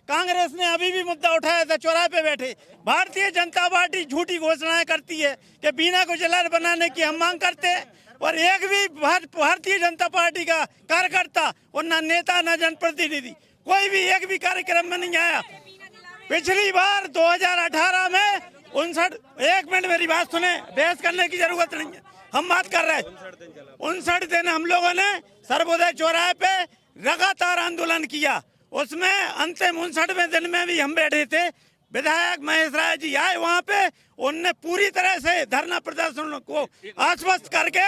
कांग्रेस ने अभी भी मुद्दा उठाया था, चौराहे पे बैठे। भारतीय जनता पार्टी झूठी घोषणाएं करती है कि बीना को जिला बनाने की हम मांग करते हैं, और एक भी भारतीय जनता पार्टी का कार्यकर्ता और ना नेता ना जनप्रतिनिधि कोई भी एक भी कार्यक्रम में नहीं आया। पिछली बार 2018 में 59, एक मिनट मेरी बात सुने, बहस करने की जरूरत नहीं है, हम बात कर रहे हैं। 59 दिन हम लोगों ने सर्वोदय चौराहे पे लगातार आंदोलन किया, उसमें अंतिम 59वें दिन में भी हम बैठे थे। विधायक महेश राय जी आए वहाँ पे, उनने पूरी तरह से धरना प्रदर्शन को आश्वस्त करके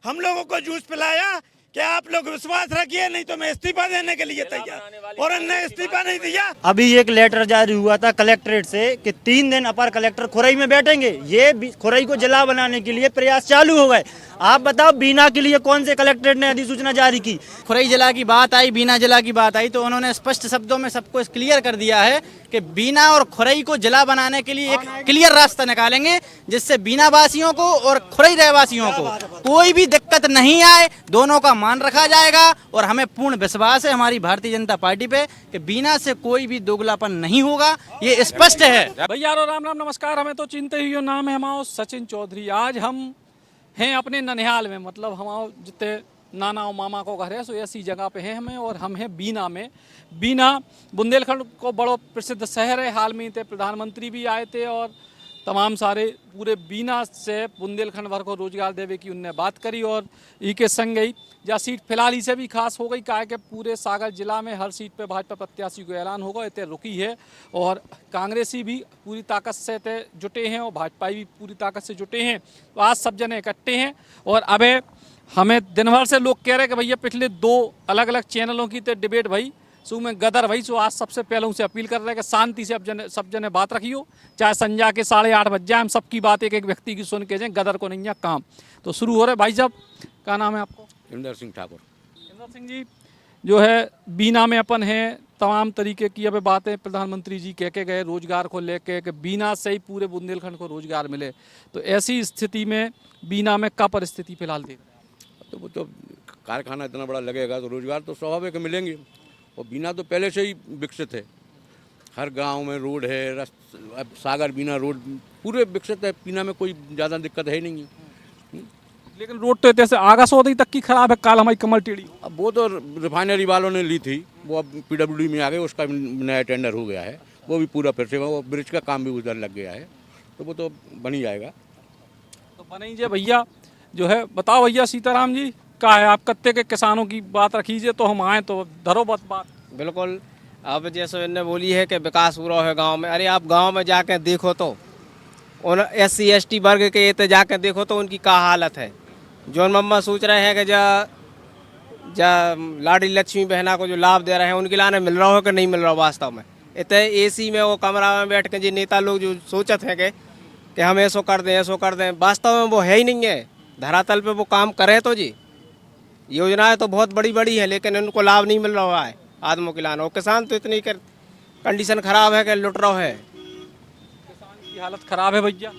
हम लोगों को जूस पिलाया कि आप लोग विश्वास रखिए, नहीं तो मैं इस्तीफा देने के लिए तैयार, और उन्होंने इस्तीफा नहीं दिया। अभी एक लेटर जारी हुआ था कलेक्ट्रेट से कि 3 दिन अपर कलेक्टर खुरई में बैठेंगे, ये खुरई को जिला बनाने के लिए प्रयास चालू हो गए। आप बताओ बीना के लिए कौन से कलेक्ट्रेट ने अधिसूचना जारी की? खुरई जिला की बात आई, बीना जिला की बात आई, तो उन्होंने स्पष्ट शब्दों में सबको क्लियर कर दिया है कि बीना और खुरई को जिला बनाने के लिए एक क्लियर रास्ता निकालेंगे, जिससे बीना वासियों को और खुरई रहवासियों को कोई भी दिक्कत नहीं आए, दोनों का मान रखा जाएगा। और हमें पूर्ण विश्वास है हमारी भारतीय जनता पार्टी पे कि बीना से कोई भी दोगलापन नहीं होगा, ये स्पष्ट है। भैया राम राम नमस्कार, हमें तो चिंते ही नाम है हमारा सचिन चौधरी। आज हम हैं अपने ननिहाल में, मतलब हमारा जितने नाना और मामा को घर है सो ऐसी जगह पे हैं हमें, और हम हैं बीना में। बीना बुंदेलखंड को बड़ो प्रसिद्ध शहर है, हाल में थे प्रधानमंत्री भी आए थे, और तमाम सारे पूरे बीना से बुंदेलखंड भर को रोजगार देवे की उनने बात करी। और ई के संग ही या सीट फिलहाल इसे भी खास हो गई, कहा कि पूरे सागर जिला में हर सीट पे भाजपा प्रत्याशी को ऐलान होगा, इतने रुकी है। और कांग्रेसी भी पूरी ताकत से जुटे हैं और भाजपाई भी पूरी ताकत से जुटे हैं। तो आज सब जने इकट्ठे हैं, और अब हमें दिन भर से लोग कह रहे हैं कि भैया पिछले 2 अलग अलग चैनलों की तो डिबेट भाई सो में गदर भाई, सो आज सबसे पहले उनसे अपील कर रहे हैं कि शांति से सब जने बात रखियो, चाहे संध्या के 8:30 बज जाए, हम सबकी बात एक एक व्यक्ति की सुन के जाए, गदर को नहीं है काम। तो शुरू हो रहे भाई साहब, क्या नाम है आपको? इंदर सिंह ठाकुर। इंदर सिंह जी, जो है बीना में अपन है, तमाम तरीके की अब बातें प्रधानमंत्री जी कह के गए रोजगार को लेके कि बीना से ही पूरे बुंदेलखंड को रोजगार मिले, तो ऐसी स्थिति में बीना में क्या परिस्थिति फिलहाल देख रहे हैं? तो वो तो कारखाना इतना बड़ा लगेगा तो रोजगार तो स्वाभाविक मिलेंगे, और बीना तो पहले से ही विकसित है, हर गांव में रोड है, अब सागर बीना रोड पूरे विकसित है, बीना में कोई ज़्यादा दिक्कत है नहीं है। लेकिन रोड तो जैसे आगा सौदी तक की खराब है, काल हमारी कमल टेढ़ी। अब वो तो रिफाइनरी वालों ने ली थी, वो अब PWD में आ गए, उसका नया टेंडर हो गया है, वो भी पूरा फिर से, वो ब्रिज का काम भी उधर लग गया है, तो वो तो बन ही जाएगा। तो बन ही जाए भैया, जो है बताओ भैया सीताराम जी, क्या है आप कत्ते के किसानों की बात रखीजिए तो हम आए तो धरो बात। बिल्कुल, अब जैसे इन्होंने बोली है कि विकास पूरा है गांव में, अरे आप गांव में जाके देखो तो उन SC ST वर्ग के ये जाके देखो तो उनकी क्या हालत है। जो मम्मा सोच रहे हैं कि जा लाडली लक्ष्मी बहना को जो लाभ दे रहे हैं उनके लाने मिल रहा हो कि नहीं मिल रहा वास्तव में। इतने AC में वो कमरा में बैठ के जो नेता लोग जो सोचते हैं कि हम ऐसो कर दें, वास्तव में वो है ही नहीं है। धरातल पे वो काम करें तो जी, योजनाएं तो बहुत बड़ी बड़ी है, लेकिन उनको लाभ नहीं मिल रहा है आदमों के लाने। और किसान तो इतनी कंडीशन खराब है कि लुट रहा है, किसान की हालत खराब है भैया।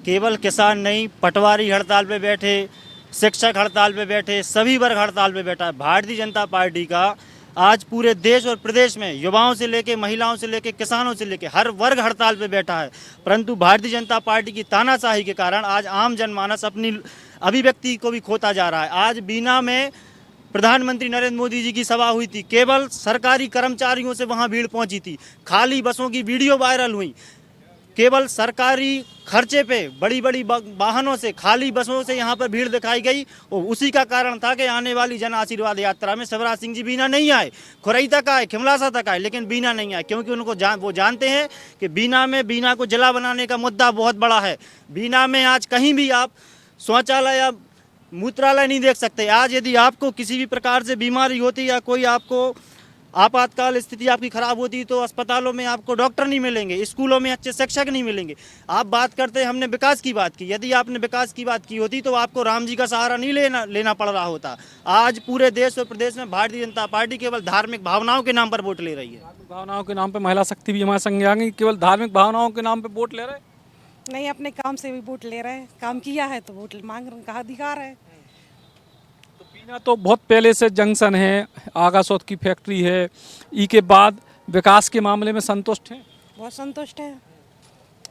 केवल किसान नहीं, पटवारी हड़ताल पे बैठे, शिक्षक हड़ताल पे बैठे, सभी वर्ग हड़ताल पे बैठा है। भारतीय जनता पार्टी का आज पूरे देश और प्रदेश में युवाओं से लेके महिलाओं से लेके किसानों से लेके हर वर्ग हड़ताल पे बैठा है, परंतु भारतीय जनता पार्टी की तानाशाही के कारण आज आम जनमानस अपनी अभिव्यक्ति को भी खोता जा रहा है। आज बीना में प्रधानमंत्री नरेंद्र मोदी जी की सभा हुई थी, केवल सरकारी कर्मचारियों से वहां भीड़ पहुंची थी, खाली बसों की वीडियो वायरल हुई, केवल सरकारी खर्चे पे बड़ी बड़ी वाहनों से खाली बसों से यहाँ पर भीड़ दिखाई गई। और उसी का कारण था कि आने वाली जन आशीर्वाद यात्रा में शिवराज सिंह जी बीना नहीं आए, खुरई तक आए, खिमलासा तक आए, लेकिन बीना नहीं आए, क्योंकि उनको वो जानते हैं कि बीना को जिला बनाने का मुद्दा बहुत बड़ा है। बीना में आज कहीं भी आप शौचालय या मूत्रालय नहीं देख सकते। आज यदि आपको किसी भी प्रकार से बीमारी होती या कोई आपको आपातकाल स्थिति आपकी खराब होती तो अस्पतालों में आपको डॉक्टर नहीं मिलेंगे, स्कूलों में अच्छे शिक्षक नहीं मिलेंगे। आप बात करते हैं, हमने विकास की बात की, यदि आपने विकास की बात की होती तो आपको राम जी का सहारा नहीं लेना पड़ रहा होता। आज पूरे देश और प्रदेश में भारतीय जनता पार्टी केवल धार्मिक भावनाओं के नाम पर वोट ले रही है। धार्मिक भावनाओं के नाम पर महिला शक्ति भी हमारे संग आ गई, केवल धार्मिक भावनाओं के नाम पर वोट ले रहे नहीं, अपने काम से भी वोट ले रहे हैं, काम किया है तो वोट मांग रहे, कहा अधिकार है। तो बीना तो बहुत पहले से जंक्शन है, आगासोत की फैक्ट्री है, ई के बाद विकास के मामले में संतुष्ट हैं? बहुत संतुष्ट है।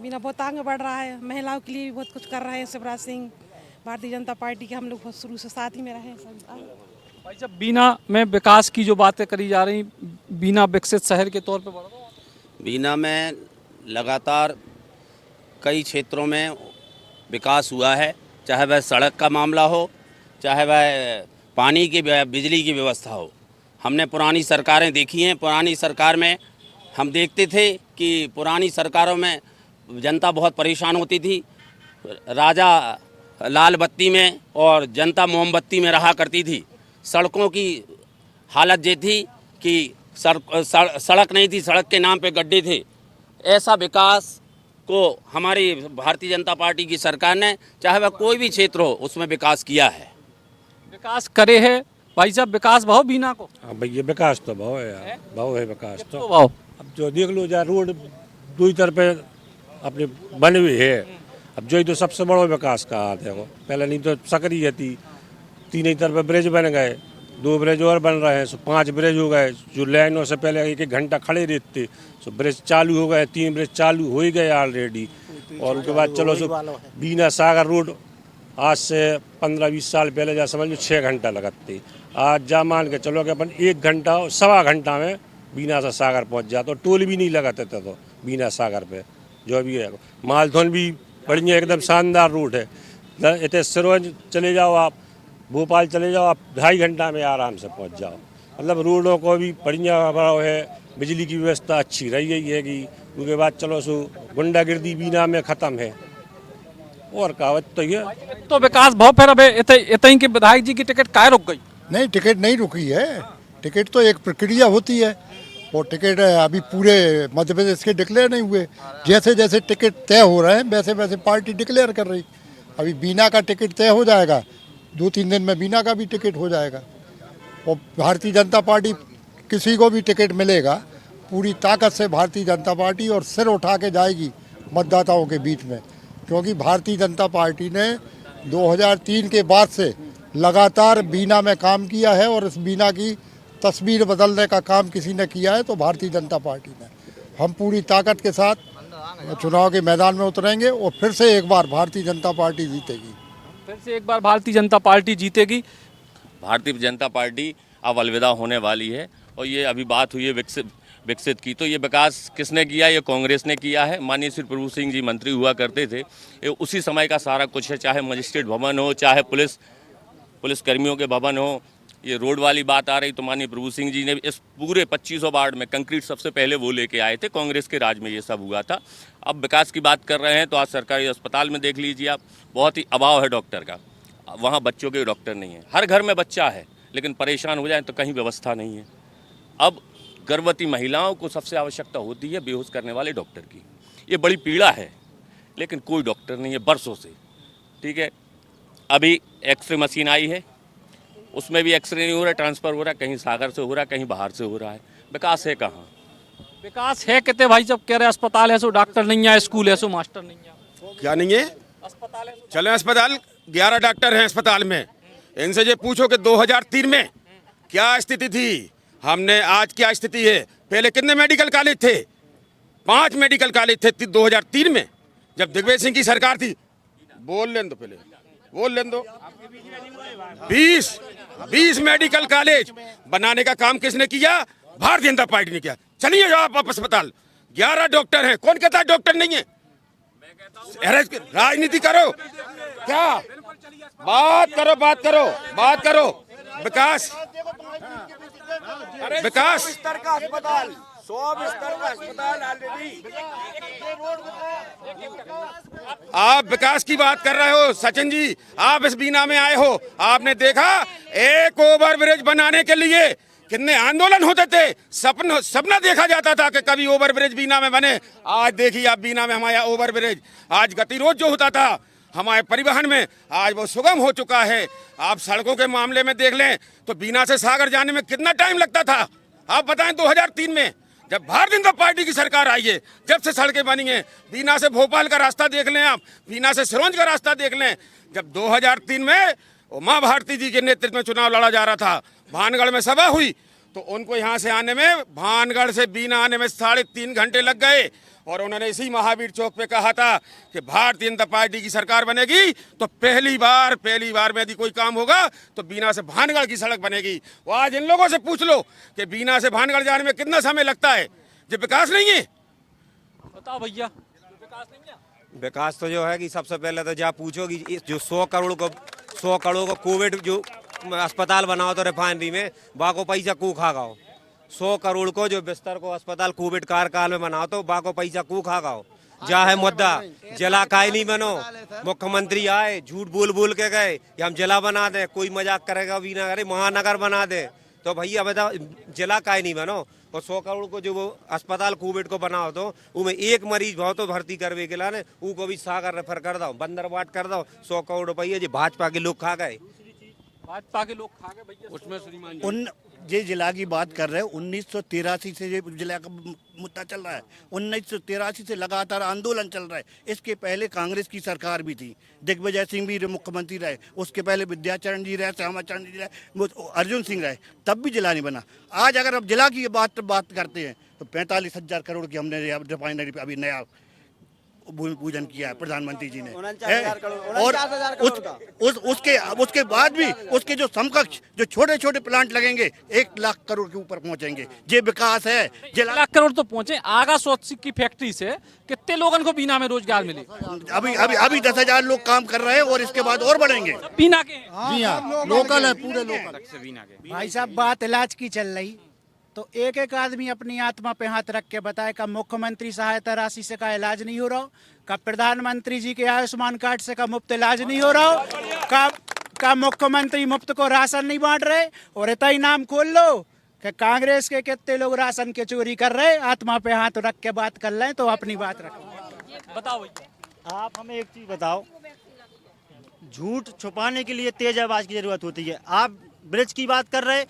बीना बहुत आगे बढ़ रहा है, महिलाओं के लिए भी बहुत कुछ कर रहे हैं। शिवराज सिंह भारतीय जनता पार्टी के हम लोग बहुत शुरू से साथ ही में रहे हैं सब। भाई जब बीना में विकास की जो बातें करी जा रही, बीना विकसित शहर के तौर पर बढ़ रहा है। बीना में लगातार कई क्षेत्रों में विकास हुआ है, चाहे वह सड़क का मामला हो, चाहे वह पानी की बिजली की व्यवस्था हो। हमने पुरानी सरकारें देखी हैं। पुरानी सरकार में हम देखते थे कि पुरानी सरकारों में जनता बहुत परेशान होती थी। राजा लाल बत्ती में और जनता मोमबत्ती में रहा करती थी। सड़कों की हालत ये थी कि सड़क नहीं थी, सड़क के नाम पे गड्ढे थे। ऐसा विकास को हमारी भारतीय जनता पार्टी की सरकार ने, चाहे वह कोई भी क्षेत्र हो, उसमें विकास किया है। विकास करे है भाई साहब, विकास भाव बीना को। हाँ भैया, विकास तो भाव है यार, भाव है विकास तो। भाव अब जो देख लो जा रोड दो ही तरफ अपने बने हुए है। अब जो ही तो सबसे बड़ा विकास का हाथ है वो। पहले नहीं तो सकरी थी, तीन ही तरफ ब्रिज बन गए, 2 ब्रिज और बन रहे हैं, सो 5 ब्रिज हो गए। जो लाइनों से पहले 1-1 घंटा खड़े रहते, सो ब्रिज चालू हो गए, 3 ब्रिज चालू हो ही गए ऑलरेडी। और उसके बाद चलो सो बीना सागर रोड आज से 15-20 साल पहले जा समझ लो 6 घंटा लगते। आज जा मान के चलो कि अपन 1 घंटा 1.25 घंटा में बीना से सागर पहुंच जाते। और टोल भी नहीं लगाते थे तो बीना सागर पे जो भी है। मालथोन भी बढ़िया एकदम शानदार रूट है। इतने सिरोंज चले जाओ आप, भोपाल चले जाओ आप, 2.5 घंटा में आराम से पहुंच जाओ। मतलब रोडों को भी बढ़िया बड़ा है। बिजली की व्यवस्था अच्छी रही गई है कि उसके बाद चलो सो गुंडागिर्दी बीना में ख़त्म है। और कहावत तो ये तो विकास भाव फिर अब इतनी के विधायक जी की टिकट काय रुक गई? नहीं, टिकट नहीं रुकी है। टिकट तो एक प्रक्रिया होती है। वो टिकट अभी पूरे मध्य प्रदेश के डिक्लेयर नहीं हुए। जैसे जैसे टिकट तय हो रहे हैं वैसे वैसे पार्टी डिक्लेयर कर रही। अभी बीना का टिकट तय हो जाएगा, 2-3 दिन में बीना का भी टिकट हो जाएगा। और भारतीय जनता पार्टी किसी को भी टिकट मिलेगा, पूरी ताकत से भारतीय जनता पार्टी और सिर उठा के जाएगी मतदाताओं के बीच में। क्योंकि भारतीय जनता पार्टी ने 2003 के बाद से लगातार बीना में काम किया है और इस बीना की तस्वीर बदलने का काम किसी ने किया है तो भारतीय जनता पार्टी ने। हम पूरी ताकत के साथ चुनाव के मैदान में उतरेंगे और फिर से एक बार भारतीय जनता पार्टी जीतेगी। फिर से एक बार भारतीय जनता पार्टी जीतेगी। भारतीय जनता पार्टी अब अलविदा होने वाली है। और ये अभी बात हुई है विकसित की, तो ये विकास किसने किया? ये कांग्रेस ने किया है। माननीय श्री प्रभु सिंह जी मंत्री हुआ करते थे, ये उसी समय का सारा कुछ है। चाहे मजिस्ट्रेट भवन हो, चाहे पुलिस कर्मियों के भवन हो। ये रोड वाली बात आ रही तो माननीय प्रभु सिंह जी ने इस पूरे 2500 वार्ड में कंक्रीट सबसे पहले वो लेके आए थे। कांग्रेस के राज में ये सब हुआ था। अब विकास की बात कर रहे हैं तो आज सरकारी अस्पताल में देख लीजिए आप, बहुत ही अभाव है डॉक्टर का। वहाँ बच्चों के डॉक्टर नहीं है। हर घर में बच्चा है, लेकिन परेशान हो जाए तो कहीं व्यवस्था नहीं है। अब गर्भवती महिलाओं को सबसे आवश्यकता होती है बेहोश करने वाले डॉक्टर की। ये बड़ी पीड़ा है, लेकिन कोई डॉक्टर नहीं है बरसों से। ठीक है, अभी एक्सरे मशीन आई है, उसमें भी एक्सरे नहीं हो रहा, ट्रांसफ़र हो रहा है, कहीं सागर से हो रहा है, कहीं बाहर से हो रहा है। विकास है कहाँ? विकास है कितने भाई? जब कह रहे अस्पताल है सो डॉक्टर नहीं है, स्कूल है सो मास्टर नहीं है। क्या नहीं है? अस्पताल है। चले अस्पताल, 11 डॉक्टर हैं अस्पताल में। इनसे ये पूछो कि 2003 में क्या स्थिति थी, हमने आज क्या स्थिति है। पहले कितने मेडिकल कॉलेज थे? 5 मेडिकल कॉलेज थे 2003 में, जब दिग्विजय सिंह की सरकार थी। बोल लें दो, पहले बोल लें दो। 20 मेडिकल कॉलेज बनाने का काम किसने किया? भारतीय जनता पार्टी ने किया। चलिए आप अस्पताल, 11 डॉक्टर हैं। कौन कहता है डॉक्टर नहीं है? राजनीति करो क्या? बात करो विकास स्तर का अस्पताल, 100 बिस्तर का अस्पताल ऑलरेडी। आप विकास की बात कर रहे हो सचिन जी, आप इस बीना में आए हो, आपने देखा एक ओवरब्रिज बनाने के लिए कितने आंदोलन होते थे। सपना देखा जाता था कि कभी ओवरब्रिज बीना में बने। आज देखिए आप बीना में हमारा ओवरब्रिज, आज गतिरोध जो होता था हमारे परिवहन में, आज वो सुगम हो चुका है। आप सड़कों के मामले में देख लें तो बीना से सागर जाने में कितना टाइम लगता था। आप बताएं 2003 में जब भारतीय जनता पार्टी की सरकार आई है, जब से सड़कें बनी हैं। बीना से भोपाल का रास्ता देख लें आप, बीना से सिरोंज का रास्ता देख लें। जब 2003 में उमा भारती जी के नेतृत्व में चुनाव लड़ा जा रहा था, भानगढ़ में सभा हुई तो उनको यहाँ से आने में, भानगढ़ से बीना आने में 3.5 घंटे लग गए। और उन्होंने इसी महावीर चौक पे कहा था कि भारतीय जनता पार्टी की सरकार बनेगी तो पहली बार में यदि कोई काम होगा तो बीना से भानगढ़ की सड़क बनेगी। वो आज इन लोगों से पूछ लो कि बीना से भानगढ़ जाने में कितना समय लगता है। ये विकास नहीं है? बताओ भैया, विकास नहीं है? विकास तो जो है कि सबसे पहले तो जा पूछो कि जो 100 करोड़ को कोविड जो अस्पताल बनाओ तो रिफाइनरी में बाको पैसा कू खा गाओ। 100 करोड़ को जो बिस्तर को अस्पताल कोविड काल में बनाओ तो बाको पैसा कू खा गाओ। जा है मुद्दा जिला काय नहीं बनो। मुख्यमंत्री आए झूठ बोल के गए कि हम जिला बना दे, कोई मजाक करेगा भी ना करे, महानगर बना दे। तो भैया बताओ जिला काय नहीं बनो। और 100 करोड़ को जो वो अस्पताल कोविड को बनाओ तो उनमें एक मरीज भाव तो भर्ती करवे के लाने उनको भी सागर रेफर कर दो, बंदर बाट कर दो। 100 करोड़ रुपये जो भाजपा के लोग खा गए, भाजपा के लोग खा गए भैया। उसमें श्रीमान उन ये जिला की बात कर रहे हैं, 1983 से ये जिला का मुद्दा चल रहा है। 1983 से लगातार आंदोलन चल रहा है। इसके पहले कांग्रेस की सरकार भी थी, दिग्विजय सिंह भी मुख्यमंत्री रहे, उसके पहले विद्याचरण जी रहे, श्यामाचरण जी रहे, अर्जुन सिंह रहे, तब भी जिला नहीं बना। आज अगर अब जिला की बात करते हैं तो 45,000 करोड़ की हमने रिफाइनरी पे अभी नया भूमि पूजन किया है प्रधानमंत्री जी ने। और उसके बाद भी उसके जो समकक्ष जो छोटे छोटे प्लांट लगेंगे 1 लाख करोड़ के ऊपर पहुंचेंगे। ये विकास है। 1 लाख करोड़ तो पहुंचे। आगा सोच की फैक्ट्री से कितने लोगों को बीना में रोजगार मिले? अभी 10,000 लोग काम कर रहे हैं और इसके बाद और बढ़ेंगे। बीना के जी हाँ, लोकल है, पूरे लोकल। भाई साहब बात इलाज की चल रही तो एक आदमी अपनी आत्मा पे हाथ रख के बताए का मुख्यमंत्री सहायता राशि से का इलाज नहीं हो रहा हो, का प्रधानमंत्री जी के आयुष्मान कार्ड से का मुफ्त इलाज नहीं हो रहा हो, का मुख्यमंत्री मुफ्त को राशन नहीं बांट रहे। और इतना ही नाम खोल लो कि कांग्रेस के कितने लोग राशन के चोरी कर रहे। आत्मा पे हाथ रख के बात कर रहे तो अपनी बात रखें। बताओ भैया, आप हमें एक चीज बताओ, झूठ छुपाने के लिए तेज आवाज की जरूरत होती है। आप ब्रिज की बात कर रहे,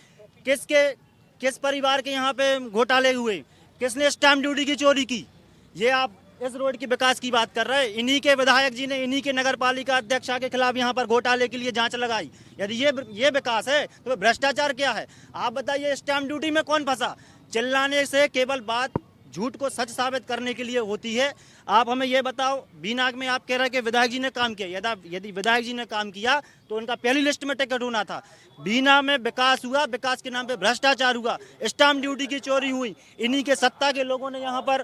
किस परिवार के यहाँ पे घोटाले हुए, किसने स्टैम्प ड्यूटी की चोरी की? ये आप इस रोड के विकास की बात कर रहे हैं। इन्हीं के विधायक जी ने इन्हीं के नगर पालिका अध्यक्ष के खिलाफ यहाँ पर घोटाले के लिए जांच लगाई। यदि ये विकास है तो भ्रष्टाचार क्या है? आप बताइए, स्टैम्प ड्यूटी में कौन फंसा? चिल्लाने से केवल बात झूठ को सच साबित करने के लिए होती है। आप हमें ये बताओ, बीना में आप कह रहे हैं कि विधायक जी ने काम किया। यदि विधायक जी ने काम किया तो उनका पहली लिस्ट में टिकट होना था। बीना में विकास हुआ, विकास के नाम पे भ्रष्टाचार हुआ, स्टाम्प ड्यूटी की चोरी हुई। इन्हीं के सत्ता के लोगों ने यहाँ पर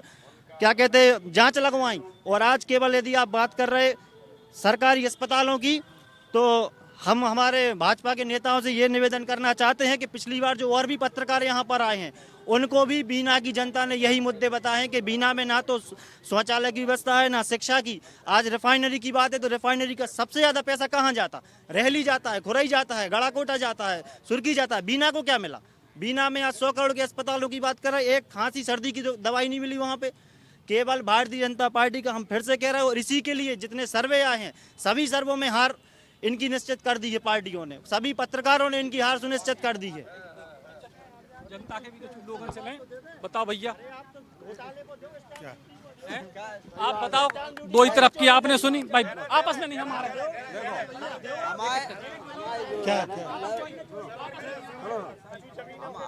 क्या कहते हैं जांच लगवाई। और आज केवल यदि आप बात कर रहे सरकारी अस्पतालों की, तो हम हमारे भाजपा के नेताओं से ये निवेदन करना चाहते हैं कि पिछली बार जो और भी पत्रकार यहाँ पर आए हैं उनको भी बीना की जनता ने यही मुद्दे बताए हैं कि बीना में ना तो शौचालय की व्यवस्था है, ना शिक्षा की। आज रिफाइनरी की बात है तो रिफाइनरी का सबसे ज़्यादा पैसा कहाँ जाता? रहली जाता है, खुरई जाता है, गड़ाकोटा जाता है, सुर्खी जाता है। बीना को क्या मिला? बीना में आज 100 करोड़ के अस्पतालों की बात कर रहे हैं, एक खांसी सर्दी की दवाई नहीं मिली वहाँ पे। केवल भारतीय जनता पार्टी का हम फिर से कह रहे हैं, और इसी के लिए जितने सर्वे आए हैं सभी सर्वों में हार इनकी निश्चित कर दी है पार्टियों ने, सभी पत्रकारों ने इनकी हार सुनिश्चित कर दी है। जनता के भी तो लोग चले। बताओ भैया, आप बताओ, दो ही तरफ की आपने सुनी भाई, आपस में नहीं हमारे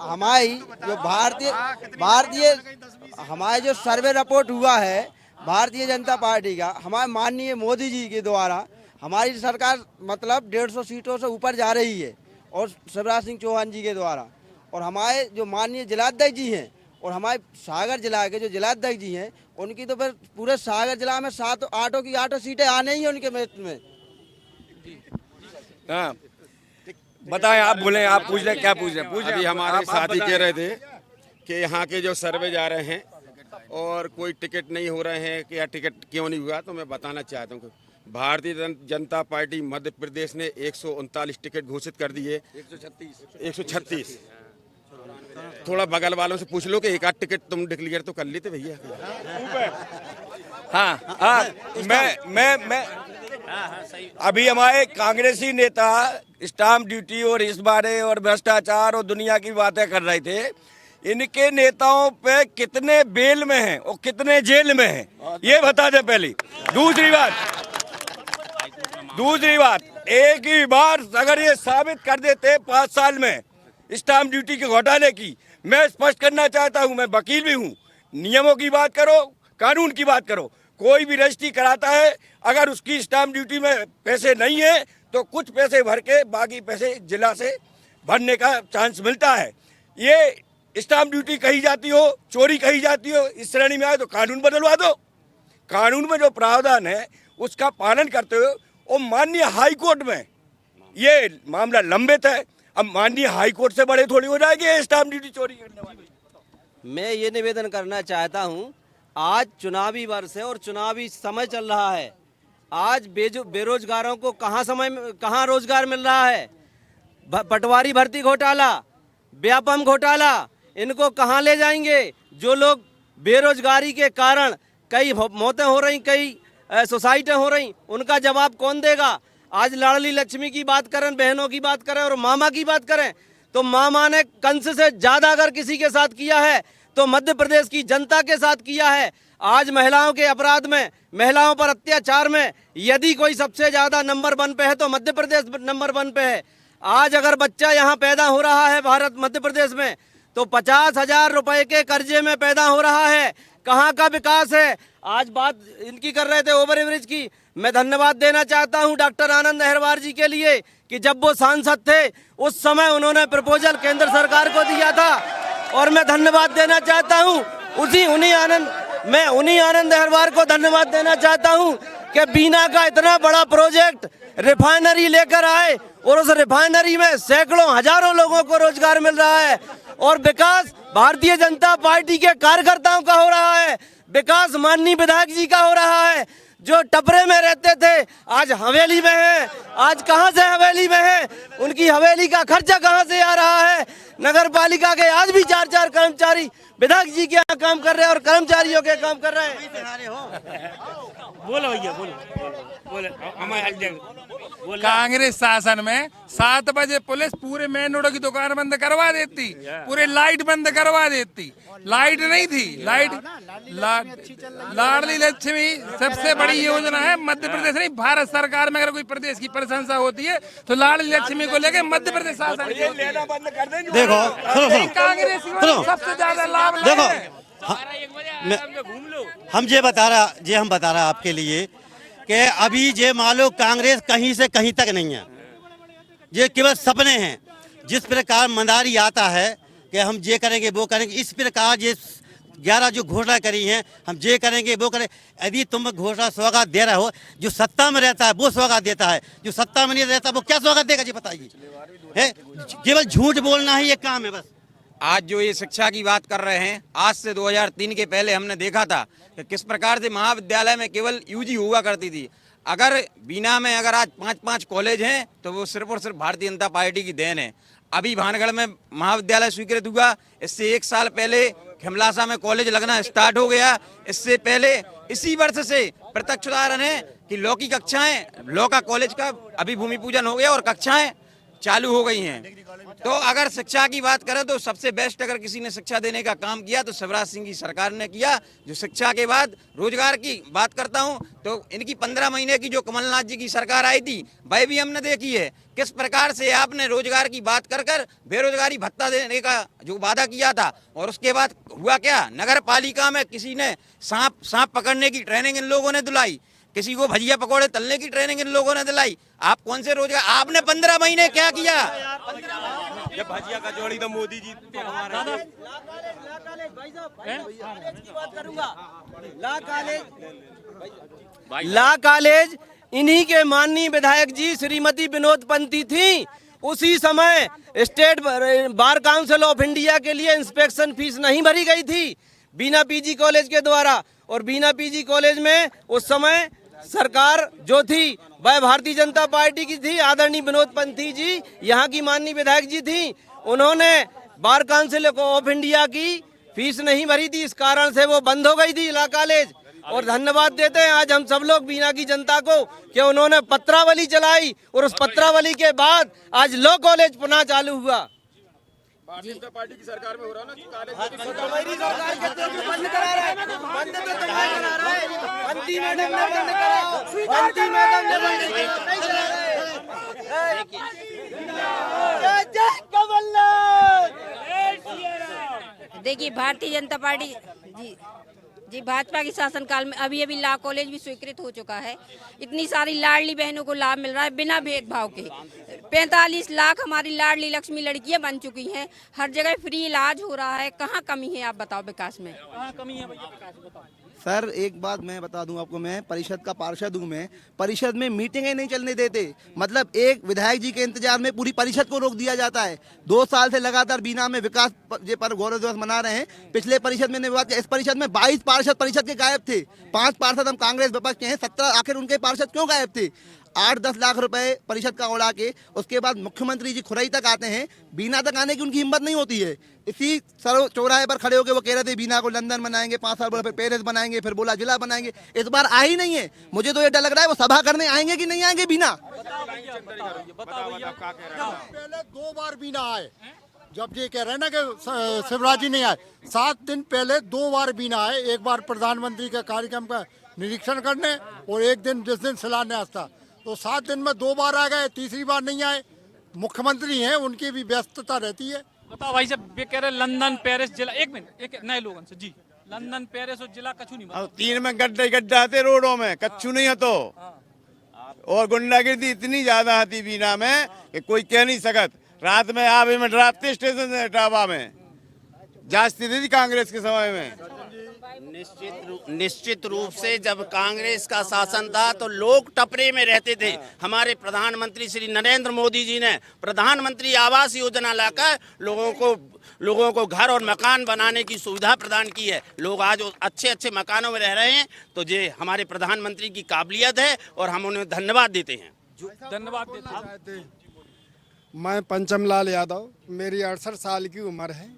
हमारी जो भारतीय हमारे जो सर्वे रिपोर्ट हुआ है भारतीय जनता पार्टी का, हमारे माननीय मोदी जी के द्वारा हमारी सरकार मतलब 150 सीटों से ऊपर जा रही है, और शिवराज सिंह चौहान जी के द्वारा। और हमारे जो माननीय जिलाध्यक्ष जी हैं और हमारे सागर जिला के जो जिलाध्यक्ष जी हैं उनकी तो फिर पूरे सागर जिला में 7-8 की 8 सीटें आने ही उनके में। हाँ बताएं, आप बोले, आप पूछ रहे क्या पूछ रहे हैं? अभी हमारे साथी कह रहे थे कि यहाँ के जो सर्वे जा रहे हैं और कोई टिकट नहीं हो रहे हैं कि या टिकट क्यों नहीं हुआ, तो मैं बताना चाहता हूँ कि भारतीय जनता पार्टी मध्य प्रदेश ने 139 टिकट घोषित कर दिए। 136। थोड़ा बगल वालों से पूछ लो कि एक आध टिकट तुम डिक्लेयर तो कर लेते भैया। हाँ, मैं अभी हमारे कांग्रेसी नेता स्टाम्प ड्यूटी और इस बारे और भ्रष्टाचार और दुनिया की बातें कर रहे थे। इनके नेताओं पे कितने बेल में हैं और कितने जेल में हैं ये बता दे पहले। दूसरी बात, एक ही बार अगर ये साबित कर देते 5 साल में स्टाम्प ड्यूटी के घोटाले की मैं स्पष्ट करना चाहता हूं, मैं वकील भी हूं, नियमों की बात करो, कानून की बात करो। कोई भी रजिस्ट्री कराता है, अगर उसकी स्टाम्प ड्यूटी में पैसे नहीं है तो कुछ पैसे भर के बाकी पैसे जिला से भरने का चांस मिलता है। ये स्टाम्प ड्यूटी कही जाती हो, चोरी कही जाती हो, इस श्रेणी में आए तो कानून बदलवा दो। कानून में जो प्रावधान है उसका पालन करते हुए, और माननीय हाई कोर्ट में ये मामला लंबित है। अब माननीय हाई कोर्ट से बड़े थोड़ी हो जाएगी स्टाम्प ड्यूटी चोरी करने वाले। मैं ये निवेदन करना चाहता हूँ, आज चुनावी वर्ष है और चुनावी समय चल रहा है। आज बेरोजगारों को कहाँ रोजगार मिल रहा है? पटवारी भर्ती घोटाला, व्यापम घोटाला, इनको कहाँ ले जाएंगे? जो लोग बेरोजगारी के कारण कई मौतें हो रही, कई सुसाइडें हो रही, उनका जवाब कौन देगा? आज लाडली लक्ष्मी की बात करें, बहनों की बात करें और मामा की बात करें, तो मामा ने कंस से ज्यादा अगर किसी के साथ किया है तो मध्य प्रदेश की जनता के साथ किया है। आज महिलाओं के अपराध में, महिलाओं पर अत्याचार में यदि कोई सबसे ज्यादा नंबर 1 पे है तो मध्य प्रदेश नंबर 1 पे है। आज अगर बच्चा यहाँ पैदा हो रहा है मध्य प्रदेश में, तो 50,000 रुपए के कर्जे में पैदा हो रहा है। कहाँ का विकास है? आज बात इनकी कर रहे थे ओवरब्रिज की। मैं धन्यवाद देना चाहता हूं डॉक्टर आनंद अहिरवार जी के लिए कि जब वो सांसद थे उस समय उन्होंने प्रपोजल केंद्र सरकार को दिया था, और मैं धन्यवाद देना चाहता हूं उन्हीं आनंद अहिरवार को धन्यवाद देना चाहता हूं कि बीना का इतना बड़ा प्रोजेक्ट रिफाइनरी लेकर आए और उस रिफाइनरी में सैकड़ों हजारों लोगों को रोजगार मिल रहा है। और विकास भारतीय जनता पार्टी के कार्यकर्ताओं का हो रहा है, विकास माननीय विधायक जी का हो रहा है। जो टपरे में रहते थे आज हवेली में हैं। आज कहां से हवेली में हैं? उनकी हवेली का खर्चा कहां से आ रहा है? नगर पालिका के आज भी 4-4 कर्मचारी विधायक जी के यहाँ काम कर रहे हैं और कर्मचारियों के काम कर रहे हैं। बोलो भैया, बोलो। कांग्रेस शासन में 7 बजे पुलिस पूरे मेन रोड की दुकान बंद करवा देती, पूरे लाइट बंद करवा देती। लाइट नहीं थी, लाडली लक्ष्मी सबसे बड़ी योजना है मध्य प्रदेश नहीं भारत सरकार में। अगर कोई प्रदेश की प्रशंसा होती है तो लाडली लक्ष्मी को लेकर मध्य प्रदेश शासन देखो कांग्रेस सबसे ज्यादा लाभ देखो हम ये बता रहा आपके लिए कि अभी ये मानो कांग्रेस कहीं से कहीं तक नहीं है, ये केवल सपने हैं। जिस प्रकार मंदारी आता है कि हम ये करेंगे वो करेंगे, इस प्रकार ये 11 जो घोषणा करी हैं हम ये करेंगे वो करें। यदि तुम घोषणा सौगात दे रहे हो, जो सत्ता में रहता है वो सौगात देता है, जो सत्ता में नहीं रहता वो क्या सौगात देगा? जी बताइए। केवल झूठ बोलना ही एक काम है बस। आज जो ये शिक्षा की बात कर रहे हैं, आज से 2003 के पहले हमने देखा था कि किस प्रकार से महाविद्यालय में केवल यूजी हुआ करती थी। अगर बीना में अगर आज 5-5 कॉलेज हैं तो वो सिर्फ और सिर्फ भारतीय जनता पार्टी की देन है। अभी भानगढ़ में महाविद्यालय स्वीकृत हुआ, इससे 1 साल पहले खिमलासा में कॉलेज लगना स्टार्ट हो गया। इससे पहले इसी वर्ष से प्रत्यक्ष उदाहरण है कि लॉ की कक्षाएं, लॉ का कॉलेज का अभी भूमि पूजन हो गया और कक्षाएं चालू हो गई हैं। तो अगर शिक्षा की बात करें तो सबसे बेस्ट अगर किसी ने शिक्षा देने का काम किया तो शिवराज सिंह की सरकार ने किया। जो शिक्षा के बाद रोजगार की बात करता हूं तो इनकी 15 महीने की जो कमलनाथ जी की सरकार आई थी वह भी हमने देखी है। किस प्रकार से आपने रोजगार की बात कर बेरोजगारी भत्ता देने का जो वादा किया था, और उसके बाद हुआ क्या? नगर पालिका में किसी ने सांप पकड़ने की ट्रेनिंग इन लोगों ने दिलाई, किसी को भजिया पकौड़े तलने की ट्रेनिंग इन लोगों ने दिलाई। आप कौन से रोजगार? आपने 15 महीने क्या किया? जब भजिया का जोड़ी तो मोदी जी ला कॉलेज इन्हीं के माननीय विधायक जी श्रीमती विनोद पंथी थी। उसी समय state bar council of India के लिए इंस्पेक्शन फीस नहीं भरी गई थी बीना पीजी कॉलेज के द्वारा। और बीना पीजी कॉलेज में उस समय सरकार जो थी वह भारतीय जनता पार्टी की थी। आदरणीय विनोद पंथी जी यहाँ की माननीय विधायक जी थी, उन्होंने बार काउंसिल ऑफ इंडिया की फीस नहीं भरी थी, इस कारण से वो बंद हो गई थी ला कॉलेज। और धन्यवाद देते हैं आज हम सब लोग बीना की जनता को कि उन्होंने पत्रावली चलाई और उस पत्रावली के बाद आज लॉ कॉलेज पुनः चालू हुआ। भारतीय जनता पार्टी की सरकार में हो रहा ना जय कमलनाथ। देखिए भारतीय जनता पार्टी जी भाजपा के शासनकाल में अभी अभी लॉ कॉलेज भी स्वीकृत हो चुका है। इतनी सारी लाडली बहनों को लाभ मिल रहा है बिना भेदभाव के। 45 लाख हमारी लाडली लक्ष्मी लड़कियां बन चुकी हैं। हर जगह फ्री इलाज हो रहा है। कहाँ कमी है आप बताओ विकास में? कहाँ कमी है भैया विकास बताओ। सर एक बात मैं बता दूं आपको, मैं परिषद का पार्षद हूं। मैं परिषद में मीटिंगें नहीं चलने देते। मतलब एक विधायक जी के इंतजार में पूरी परिषद को रोक दिया जाता है। 2 साल से लगातार बीना में विकास पर गौरव दिवस मना रहे हैं। पिछले परिषद में बात इस परिषद में 22 पार्षद परिषद के गायब थे। 5 पार्षद हम कांग्रेस विपक्ष के हैं। 17 आखिर उनके पार्षद क्यों गायब थे? 8-10 लाख रुपए परिषद का उड़ा के उसके बाद मुख्यमंत्री जी खुरई तक आते हैं। बीना तक आने की उनकी हिम्मत नहीं होती है। इसी चौराहे पर खड़े होकर वो कह रहे थे बीना को लंदन बनाएंगे, 5 साल बोला, फिर पेरिस बनाएंगे, फिर बोला जिला बनाएंगे। इस बार आ ही नहीं है। मुझे तो ये डर लग रहा है वो सभा करने आएंगे कि नहीं आएंगे बीना। पहले 2 बार बीना आए। जब ये कह रहे हैं ना कि शिवराज जी नहीं आए, 7 दिन पहले 2 बार बीना आए। एक बार प्रधानमंत्री के कार्यक्रम का निरीक्षण करने और एक दिन जिस दिन शिलान्यास था, तो 7 दिन में 2 बार आ गए। तीसरी बार नहीं आए। मुख्यमंत्री हैं, उनकी भी व्यस्तता रहती है। बताओ भाई साहब, ये कह रहे लंदन पेरिस जिला। एक मिनट, एक नए लोगों से जी, लंदन पेरिस और जिला कछु नहीं। अब 3 में गड्ढे गड्ढा आते रोडों में, कच्चू नहीं है तो। और गुंडागिर्दी इतनी ज्यादा आती बीना में कि कोई कह नहीं सकत। रात में आप में ड्राफ्टे स्टेशन से टाबा में जांचती थी कांग्रेस के समय में। निश्चित रूप से जब कांग्रेस का शासन था तो लोग टपरे में रहते थे। हमारे प्रधानमंत्री श्री नरेंद्र मोदी जी ने प्रधानमंत्री आवास योजना लाकर लोगों को घर और मकान बनाने की सुविधा प्रदान की है। लोग आज अच्छे अच्छे मकानों में रह रहे हैं। तो ये हमारे प्रधानमंत्री की काबिलियत है और हम उन्हें धन्यवाद देते हैं। धन्यवाद देते हैं। मैं पंचमलाल यादव, मेरी 68 साल की उम्र है।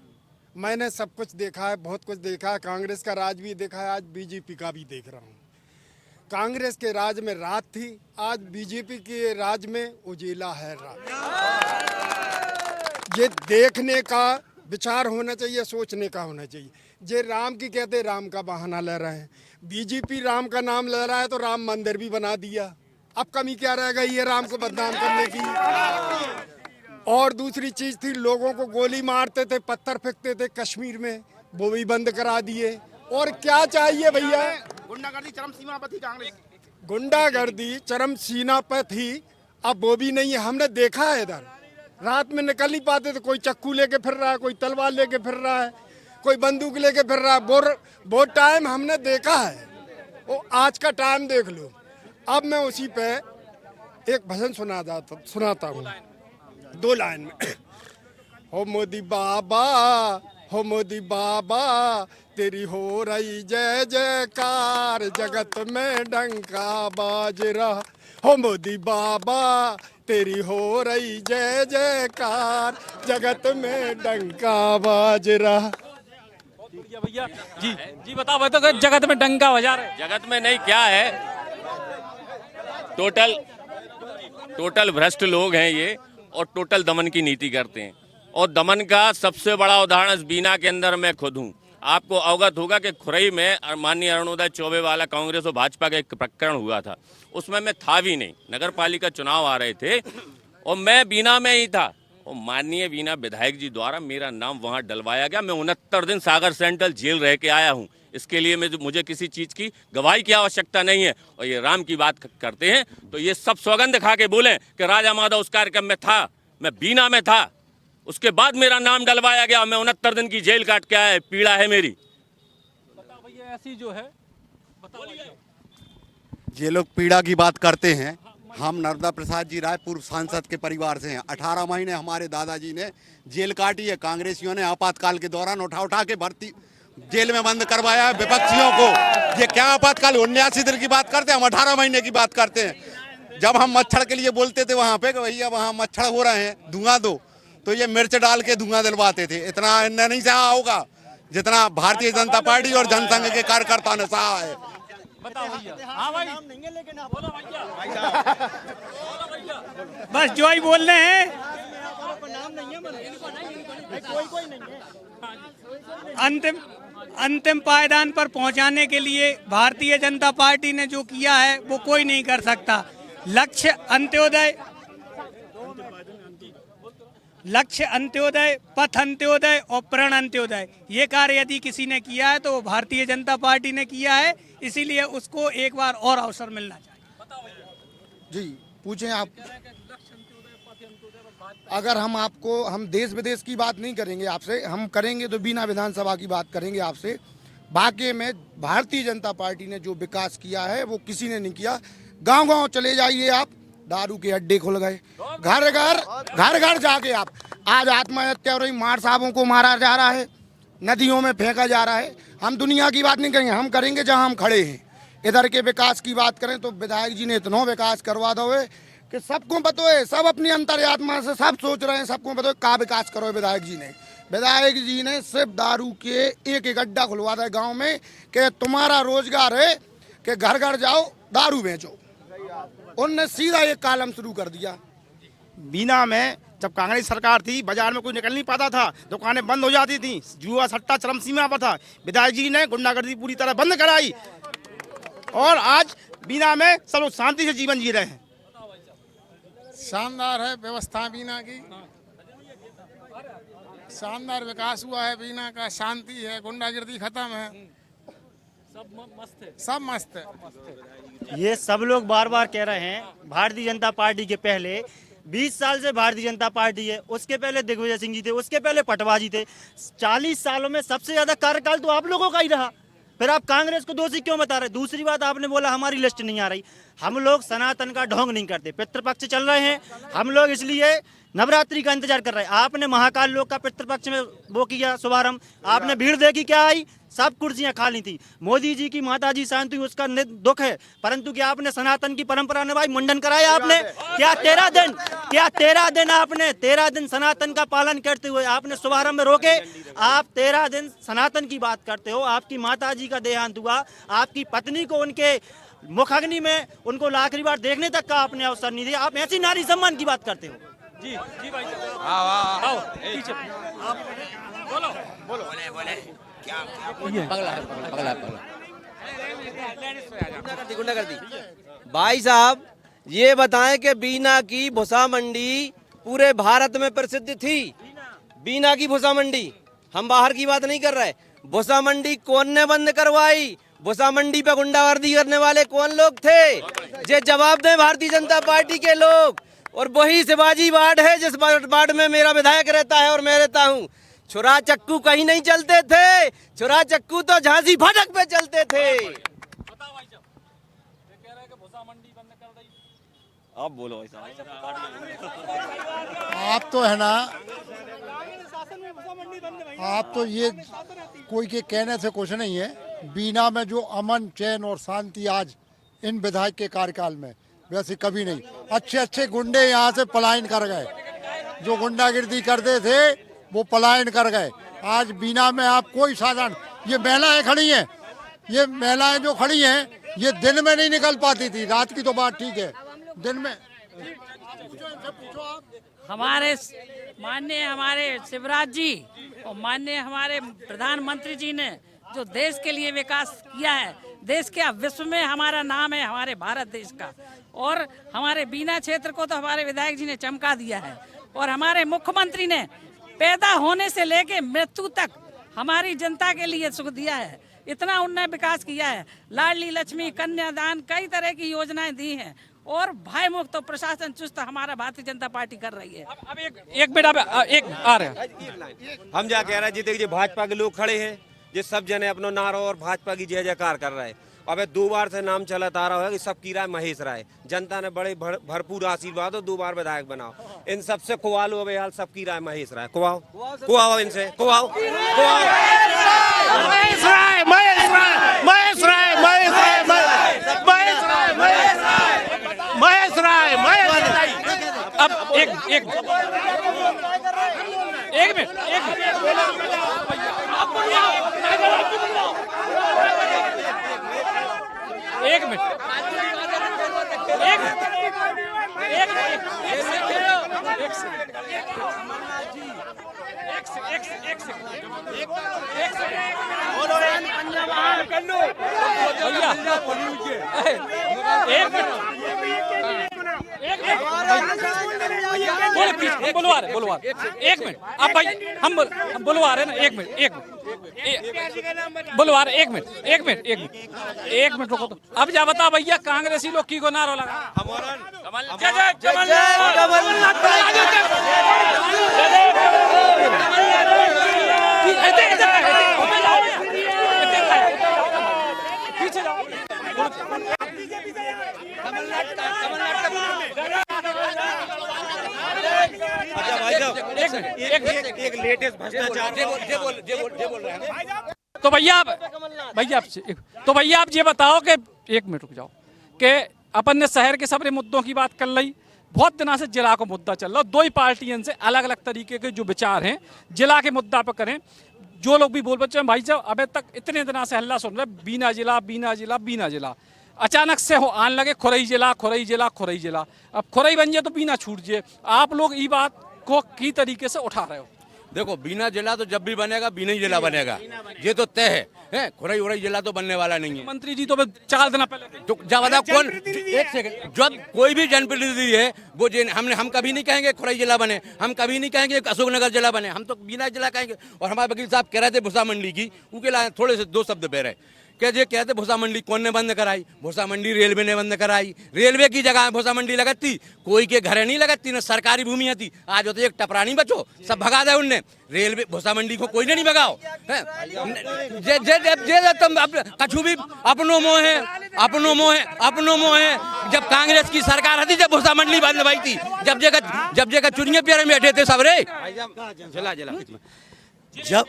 मैंने सब कुछ देखा है, बहुत कुछ देखा है। कांग्रेस का राज भी देखा है, आज बीजेपी का भी देख रहा हूँ। कांग्रेस के राज में रात थी, आज बीजेपी के राज में उजीला है रात। ये देखने का विचार होना चाहिए, सोचने का होना चाहिए। जे राम की कहते राम का बहाना ले रहे हैं। बीजेपी राम का नाम ले रहा है तो राम मंदिर भी बना दिया। अब कमी क्या रह गई है राम को बदनाम करने की? और दूसरी चीज थी, लोगों को गोली मारते थे, पत्थर फेंकते थे कश्मीर में, वो भी बंद करा दिए। और क्या चाहिए भैया? गुंडागर्दी चरम सीमा पर थी कांग्रेस। गुंडागर्दी चरम सीमा पर थी, अब वो भी नहीं है। हमने देखा है इधर रात में निकल नहीं पाते थे। कोई चक्कू लेके फिर रहा है, कोई तलवार लेके फिर रहा है, कोई बंदूक लेके फिर रहा है। वो टाइम हमने देखा है। वो आज का टाइम देख लो। अब मैं उसी पे एक भजन सुनाता हूँ 2 लाइन में। हो मोदी बाबा, हो मोदी बाबा, तेरी हो रही जय जयकार, जगत में डंका बाज रहा। हो मोदी बाबा, तेरी हो रही जय जयकार, जगत में डंका बाज रहा। भैया जी जी बताओ तो जगत में डंका बजा रहे? जगत में नहीं, क्या है, टोटल भ्रष्ट लोग हैं ये और टोटल दमन की नीति करते हैं। और दमन का सबसे बड़ा उदाहरण बीना के अंदर मैं खुद हूँ। आपको अवगत होगा कि खुरई में माननीय अरुणोदय चौबे वाला कांग्रेस और भाजपा का एक प्रकरण हुआ था, उसमें मैं था भी नहीं। नगर पालिका चुनाव आ रहे थे और मैं बीना में ही था और माननीय बीना विधायक जी द्वारा मेरा नाम वहाँ डलवाया गया। मैं 69 दिन सागर सेंट्रल जेल रह के आया हूँ। इसके लिए मुझे किसी चीज़ की गवाही की आवश्यकता नहीं है। और ये राम की बात करते हैं तो ये सब सौगंध खा के बोलें कि राजा माधव उस कार्यक्रम में था, मैं बीना में था, उसके बाद मेरा नाम डलवाया गया। मैं 69 दिन की जेल काट के आया, पीड़ा है मेरी। बताओ भैया ऐसी जो है, बताओ ये लोग पीड़ा की बात करते हैं। हम नर्मदा प्रसाद जी राय पूर्व सांसद के परिवार से हैं। 18 महीने हमारे दादाजी ने जेल काटी है। कांग्रेसियों ने आपातकाल के दौरान उठा के भर्ती जेल में बंद करवाया है विपक्षियों को। ये क्या आपातकाल, 79 दिन की बात करते हैं, हम 18 महीने की बात करते हैं। जब हम मच्छर के लिए बोलते थे वहाँ पे कि भैया वहाँ मच्छर हो रहे हैं, धुआं दो, तो ये मिर्च डाल के धुआं दिलवाते थे। इतना इन्हें नहीं सहा होगा जितना भारतीय जनता पार्टी और जनसंघ के कार्यकर्ता ने सहा है। बताओ भैया। हाँ भाई, बोलो भैया। बस जो ही बोल रहे हैं। अंतिम पायदान पर पहुंचाने के लिए भारतीय जनता पार्टी ने जो किया है वो कोई नहीं कर सकता। लक्ष्य अंत्योदय, पथ अंत्योदय और प्रण अंत्योदय, ये कार्य यदि किसी ने किया है तो वो भारतीय जनता पार्टी ने किया है। इसीलिए उसको एक बार और अवसर मिलना चाहिए। जी पूछें आप। अगर हम देश विदेश की बात नहीं करेंगे आपसे, हम करेंगे तो बीना विधानसभा की बात करेंगे आपसे। बाकी में भारतीय जनता पार्टी ने जो विकास किया है वो किसी ने नहीं किया। गांव-गांव चले जाइए आप, दारू के अड्डे खुल गए, घर घर जाके आप आज आत्महत्या हो रही, मार साहबों को मारा जा रहा है, नदियों में फेंका जा रहा है। हम दुनिया की बात नहीं करेंगे, हम करेंगे जहां हम खड़े हैं। इधर के विकास की बात करें तो विधायक जी ने इतना विकास करवा दो है कि सबको पता है, सब अपनी अंतर्यात्मा से सब सोच रहे हैं, सबको पता है का विकास करो। विधायक जी ने सिर्फ दारू के एक अड्डा खुलवा दिया गाँव में कि तुम्हारा रोजगार है कि घर घर जाओ दारू बेचो। उनने सीधा एक कॉलम शुरू कर दिया। बीना में जब कांग्रेस सरकार थी, बाजार में कोई निकल नहीं पाता था, दुकानें बंद हो जाती थी, जुआ सट्टा चरम सीमा पर था। विधायक जी ने गुंडागर्दी पूरी तरह बंद कराई और आज बीना में सब लोग शांति से जीवन जी रहे हैं। शानदार है व्यवस्था बीना की, शानदार विकास हुआ है बीना का, शांति है, गुंडागर्दी खत्म है, सब मस्त है। ये सब लोग बार बार कह रहे हैं भारतीय जनता पार्टी के पहले 20 साल से भारतीय जनता पार्टी है, उसके पहले दिग्विजय सिंह जी थे, उसके पहले पटवा जी थे। 40 सालों में सबसे ज्यादा कार्यकाल तो आप लोगों का ही रहा, फिर आप कांग्रेस को दोषी क्यों बता रहे? दूसरी बात, आपने बोला हमारी लिस्ट नहीं आ रही। हम लोग सनातन का ढोंग नहीं करते, पितृपक्ष चल रहे हैं, हम लोग इसलिए नवरात्रि का इंतजार कर रहे हैं। आपने महाकाल लोक का पितृपक्ष में वो किया शुभारंभ, आपने भीड़ देखी क्या आई? सब कुर्सियां खाली थी। मोदी जी की माता जी शांत हुई, उसका दुख है, परंतु क्या आपने सनातन की परंपरा निभाई? मुंडन कराया आपने? क्या 13 दिन आपने 13 दिन सनातन का पालन करते हुए आपने शुभारंभ में रोके? आप 13 दिन सनातन की बात करते हो। आपकी माता जी का देहांत हुआ, आपकी पत्नी को उनके मुखाग्नि में उनको आखिरी बार देखने तक का आपने अवसर नहीं दिया। आप ऐसी नारी सम्मान की बात करते हो। जी जी भाई आओ पीछे बोलो क्या भाई साहब ये बताएं कि बीना की भूसा मंडी पूरे भारत में प्रसिद्ध थी। बीना की भूसा मंडी, हम बाहर की बात नहीं कर रहे। भूसा मंडी कौन ने बंद करवाई? भूसा मंडी पे गुंडागर्दी करने वाले कौन लोग थे? ये जवाब दें भारतीय जनता पार्टी के लोग। और वही शिवाजी वार्ड है जिस वार्ड में मेरा विधायक रहता है और मैं रहता हूँ। छुरा चक्कू कहीं नहीं चलते थे, छुरा चक्कू तो झांसी फाटक पे चलते थे। आप बोलो ऐसा। आप तो है ना, आप तो ये कोई के कहने से कुछ नहीं है। बीना में जो अमन चैन और शांति आज इन विधायक के कार्यकाल में वैसे कभी नहीं। अच्छे अच्छे गुंडे यहाँ से पलायन कर गए, जो गुंडागिर्दी करते थे वो पलायन कर गए। आज बीना में आप कोई साधन, ये महिलाएं खड़ी हैं, ये महिलाएं जो खड़ी हैं ये दिन में नहीं निकल पाती थी, रात की तो बात ठीक है, दिन में। हमारे माननीय हमारे शिवराज जी और माननीय हमारे प्रधानमंत्री जी ने जो देश के लिए विकास किया है, देश के विश्व में हमारा नाम है, हमारे भारत देश का। और हमारे बीना क्षेत्र को तो हमारे विधायक जी ने चमका दिया है। और हमारे मुख्यमंत्री ने पैदा होने से लेके मृत्यु तक हमारी जनता के लिए सुख दिया है। इतना उन्होंने विकास किया है। लाडली लक्ष्मी, कन्यादान, कई तरह की योजनाएं दी हैं। और भय मुक्त तो प्रशासन चुस्त हमारा भारतीय जनता पार्टी कर रही है। अब एक बेटा एक आ रहा है। हम जा कह रहे हैं जी, भाजपा के लोग खड़े हैं, ये सब जने अपना नारा और भाजपा की जय जयकार कर रहे हैं। अब 2 बार से नाम चलता आ रहा है कि सबकी राय महेश राय। जनता ने बड़े भरपूर आशीर्वाद हो, 2 बार विधायक बनाओ। इन सबसे कुआ लो अब यार, सबकी राय महेश राय। कुआओ कुआओ इनसे, कुआओ कुआओ महेश राय, महेश राय, महेश राय, महेश राय, महेश राय, महेश राय, महेश राय। अब एक मिनट हम बुलवा रहे एक मिनट अब भाई हम बुलवा रहे ना एक मिनट बुलवा रहे एक मिनट रुको तो अब जा बता भैया कांग्रेसी लोग की को नारो लगा पीछे जाओ एक लेटेस्ट भ्रष्टाचार तो भैया आप ये बताओ कि एक मिनट रुक जाओ कि अपन ने शहर के सारे मुद्दों की बात कर ली, बहुत दिनों से जिला को मुद्दा चल रहा, दो ही पार्टियों से अलग अलग तरीके के जो विचार हैं जिला के मुद्दा पर करें। जो लोग भी बोल बच्चे भाई साहब अबे तक इतने दिनों से हल्ला सुन रहे बीना जिला, अचानक से हो आने लगे खुरई जिला। अब खुरई बन जाए तो बीना छूट जाए। आप लोग ये बात को की तरीके से उठा रहे हो। देखो बीना जिला तो जब भी बनेगा बीना ही जिला बनेगा, ये तो तय है। खुरई उरई जिला तो बनने वाला नहीं है। मंत्री जी तो 4 दिन पहले तो जब बता कौन एक सेकंड, जब कोई भी जनप्रतिनिधि है वो हम कभी नहीं कहेंगे खुरई जिला बने, हम कभी नहीं कहेंगे अशोकनगर जिला बने, हम तो बीना जिला कहेंगे। और हमारे वकील साहब कह रहे थे भूसा मंडी की, उनके लिए थोड़े से 2 शब्द बह रहे क्या ये कहते भूसा मंडी कौन ने बंद कराई? भूसा मंडी रेलवे ने बंद कराई। रेलवे की जगह भूसा मंडी लगती, कोई के घर नहीं लगती, न सरकारी भूमि थी। आज होते एक टपरानी बचो सब भगा दे उनने। रेलवे भूसा मंडी को कोई नहीं भगाओ। कछु भी अपनो मोह है। जब कांग्रेस की सरकार थी जब भूसा मंडी बंद भाई थी, जब जगह चुनिया प्यारे में बैठे थे सब रे। जब